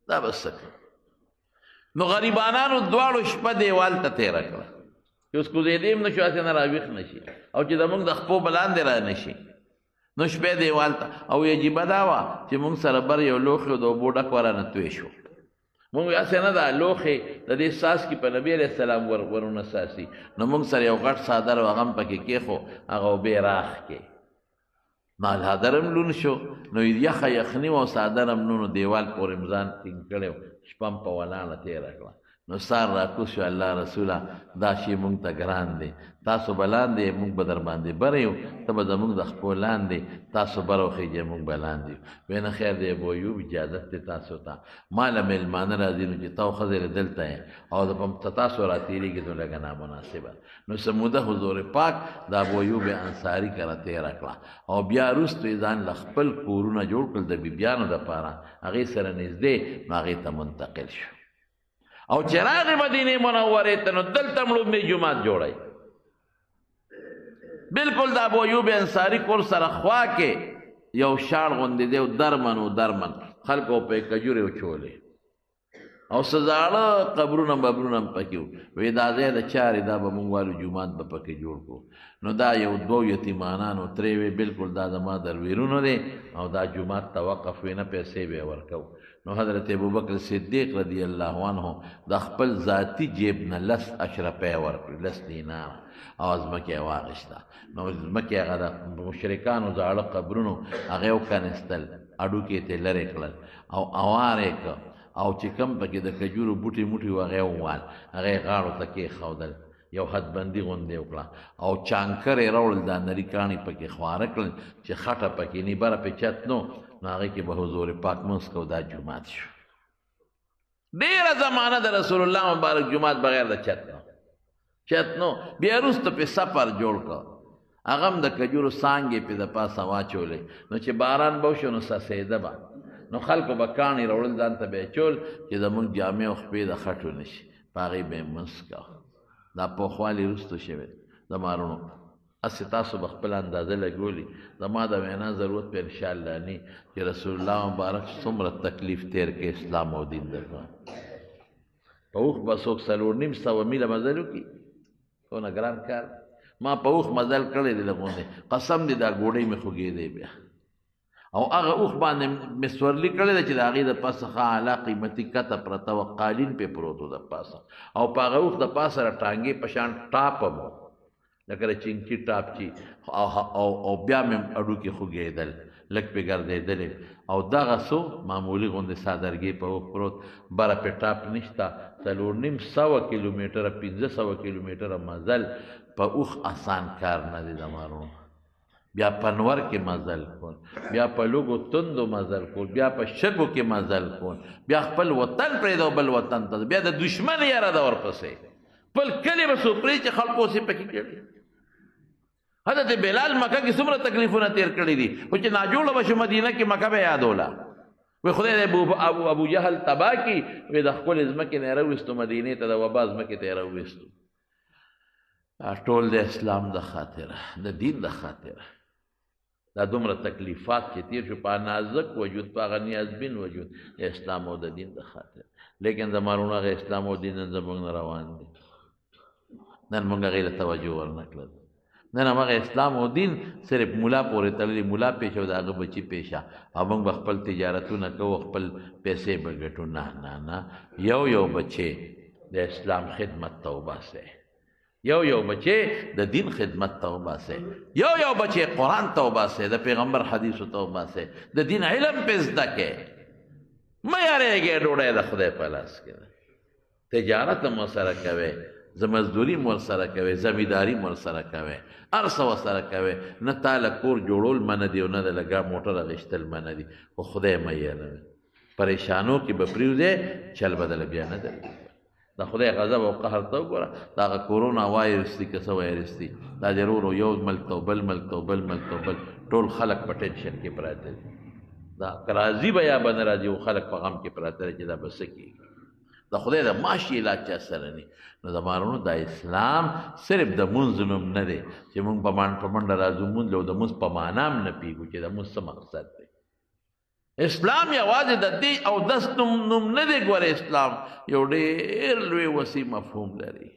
دا به څه کوو. نو غریبانانو دواړو شپه دیوال ته تېره کړه چې اوس کوزېدی هم نه شو، هسې نه راویښ نه شي او چې زمونږ د خپو به لاندې را نه شي. نو شپې دیوال ته او عجیبه دا وه چې مونږ سره بر یو لوښی و د اوبو ډک ورانه توی شو. مونږ هسې نه ده لوښی د دې څاڅکي په نبي علیه السلام ورونه څاڅي، نو مونږ سره یو غټ څادر و هغه هم پکې کېښو، هغه اوبې راخ کې مال څادر هم لون شو. نو یخه یخني و او څادر هم نو دیوال پورې م ځان ټینګ کړی و، شپه م په ولاړه تېره کړه. نو سار راکوز شو الله رسوله دا شی مونږ ته ګران دی، تاسو به لاندې مونږ به در باندې بره یو، ته به زمونږ د خپو لاندې تاسو بره وخیږئ مونږ به لاندې یو. وی نه خیر دی ابو ایوب اجازت دی تاسو ته، ما له مېلمانه راځي نو چې تا او ښځې دلته یې او تاسو را تېرېږي نو لږه نامناسبه. نو څه موده حضور پاک د ابو ایوب انصاري کره تېره کړه او بیا وروستو یې ځان له خپل کورونه جوړ کړل د بیبیانو دپاره، هغې سره نږدې نو هغې ته منتقل شو. او چې راغې مدینې منورې ته نو دلته هم لومړی جومات جوړی. بلکل د ابو ایوب انصاري کور سره خوا کې یو شاړ غوندې دی او درمن و درمن خلکو په یې کجورې وچولې او څه زاړه قبرونه ببرونه هم پکې وو. وی دا ځای د چارې دا به مونږ والو جومات به پکې جوړ کړو. نو دا یو دوو یتیمانانو ترې وی بلکل دا زما درویرونه دی او دا جومات ته وقف وی نه پیسې به یې ورکوو. نو حضرت ابوبکر صدیق رضی الله عنه د خپل ذاتی جیب نه 10 اشرفۍ ورکړې، 10 دینار او ځمکې یې واخېسته. نو ځمکې هغه د مشرکانو زاړه قبرونو هغه یې وکنېستل، هډوکي یې ترې لرې کړل او اوار یې کړ او چې کوم پکې د کجورو بوټي موټي و هغه یې ووال، هغه یې غاړو ته کېښودل، یو حدبندي غوندې وکړه او چانکر یې راوړل، دا نري کاڼي پکې خواره کړل چې خټه پکې نی بره پې چت نو نو هغې کې به حضور پاک مونځ کو، دا جومات شو. ډېره زمانه د رسول الله مبارک جومات بغیر د چت نو. بیا وروسته پې سفر جوړ کړ، هغه هم د کجورو څانګې پې د پاسه واچولې، نو چې باران به وشو نو څڅېده به، نو خلکو به کاڼي راوړل ځان ته به یې چول چې زمونږ جامې او خپې د خټو نه شي، په هغې به یې مونځ کوه. دا پوخوالي وروستو شوی زما وروڼو، هسې تاسو به خپله اندازه لګولي، زما د وینا ضرورت په انشاءالله نه چې رسول الله مبارک څومره تکلیف تیر کې اسلام او دین درته. په اوښ به څوک 4.5 میله مزل وکړي، څونه ګران کار. ما په اوښ مزل کړی دی لغوندې، قسم دی دا ګوډۍ مې خوږېدی بیا، او هغه اوښ باندې مې سورلي کړې ده چې د هغې د پاسه ښه اعلی قیمتي کته پرته وه، قالین پې پروت و د پاسه، او په هغه اوښ د پاسه را ټانګې په شان ټاپ هم و لکه د چینچي ټاپ چې او بیا مې هډوکي خوږېدل، لږ پې ګرځېدلې او دغه څو معمولي غوندې څادرګې په اوښ پروت، بره پې ټاپ نشته. 4.5 کیلومیټره 500 کیلومیټره مزل په اوښ آسان کار نه دی زما وروڼو. بیا په نور کې مزل کول، بیا په لوګو تندو مزل کول، بیا په شګو کې مزل کول، بیا خپل وطن پرېږده بل وطن ته، بیا د دشمن یاره ده ورپسې، خپل کلي به څوک پرېږدي چې خلکو اوسې پکې کړي. حضرت بلال مکه کې څومره تکلیفونه تېر کړي دي، خو چې ناجوړه به شو مدینه کې مکه به یادوله. وی خدای دې ابو جهل تباه کړي، وی د خپلې ځمکې نه یې راوویستو مدینې ته، د وبا ځمکې ته یې راوویستو. ټول د اسلام د خاطره، د دین د خاطره دا دومره تکلیفات چې تیر شو، په نازک وجود، په هغه نیازبین وجود، د اسلام او د دین د خاطره. لیکن زما وروڼو هغه اسلام او دین نن زموږ نه روان دي، نن موږ هغې له توجه ورنه کړل. نن همغه اسلام او دین صرف مولا پورې تړلي، مولا پیشه او د هغه بچي پیشه، او موږ به خپل تجارتونه کوو، خپل پیسې به ګټو. نه نه نه، یو بچی د اسلام خدمت ته وباسئ، یو بچی د دین خدمت ته وباسئ، یو بچی قرآن ته وباسئ، د پیغمبر حدیثو ته وباسئ، د دین علم پې زده کړئ. مه یارېږئ، ډوډۍ د خدای په لاس کې ده، تجارت هم ورسره کوئ، مزدوري م ورسره کوئ، زمینداري م ورسره کوئ، هر څه ورسره کوئ. نه تا له کور جوړول منع دي او نه د لږه موټر اخیستل منع دي، خو خدای مه یېروئ. پریشانو کې به پرېږدئ، چل بدله بیا نه درځي. د خدای غضب او قهر ته وګوره، د هغه کورونا وایرس دي که څه وایرس دي، دا د ورو یو ملک ته بل ملک ته بل ملک ته بل، ټول خلک په ټینشن کې پراته دي. دا راضي به یا به نه راضي و خلک په غم کې پراته چې دا به څه کېږي د خدای د معاشي علاج چا سره نه نو د مارونو دا اسلام صرف د مونځ نوم نه دی چې مونږ په منډه راځو مونځ او د مونځ په معنا هم نه پوهېږو چې د مونځ څه مقصد دی اسلام یوازې د دې او دس نوم نه دی ګوره اسلام یو ډېر لوی وسیع مفهوم لري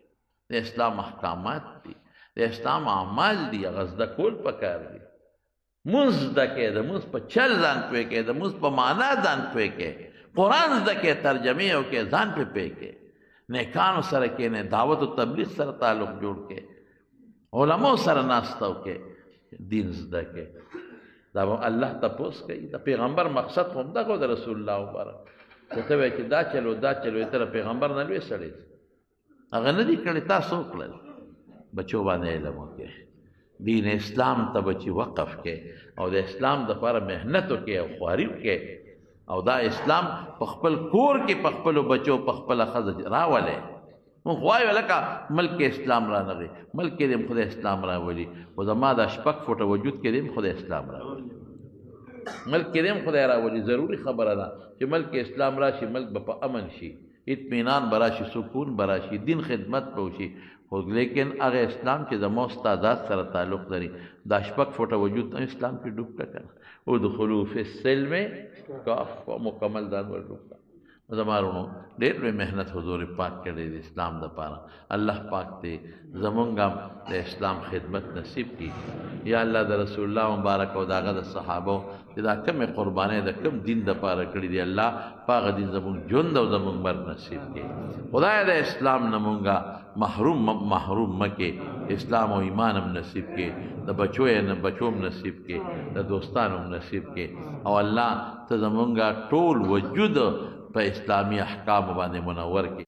د اسلام احکامات دي د اسلام اعمال دي هغه زده کول پکار دي مونځ زده کې د مونځ په چل ځان پوه کې د مونځ په معنا ځان پوه کې قرآن زده کې ترجمې وکړې ځان پې پوه کې نیکانو سره کښېنې دعوت و تبلیغ سره تعلق جوړ کې علماو سره ناسته وکړې دین زده کې دا به الله تپوس کوي د پیغمبر مقصد خو همدغه د رسول الله مبارک چې ته وایې چې دا چلو ته د پیغمبر نه لوی سړی هغه نه دي کړي تاسو وکړل بچو باندې علم وکړئ دین اسلام ته بچي وقف کې او د اسلام دپاره محنت وکړئ او خواري وکړئ او دا اسلام په خپل کور کې په خپلو بچو په خپله ښځه راولئ مونږ وایو لکه ملک اسلام رانغی ملک کې دې خدای اسلام راولي خو زما دا شپږ فوټه وجود کې دې خدای اسلام راولي ملک کې دې خدای راولي ضروري خبره ده چې ملک اسلام راشي ملک به په امن شي اطمینان به راشي سکون به راشي دین خدمت به وشي خو لیکن هغه اسلام چې زما استادات سره تعلق لري دا شپږ فوټه وجود اسلام کې ډوب کړه کنه ادخلوا فی السلم کافه مکمل ځان ور ډوب کړه زمارونو ډېر لوی محنت حضور پاک کړی د اسلام دپاره الله پاک دې زمونږ هم د اسلام خدمت نصیب کړي یا الله د رسول الله مبارک او د هغه د صحابو چې دا کمې قربانۍ د کم دین دپاره کړي دي الله په هغه دین زمونږ ژوند او زمونږ مرګ نصیب کړي خدای د اسلام نه مونږه محروم مکې اسلام او ایمان هم نصیب کړي د بچو نه بچو هم نصیب کړي د دوستانو هم نصیب کړي او الله ته زمونږه ټول وجود په اسلامی احکام باندې منور کړي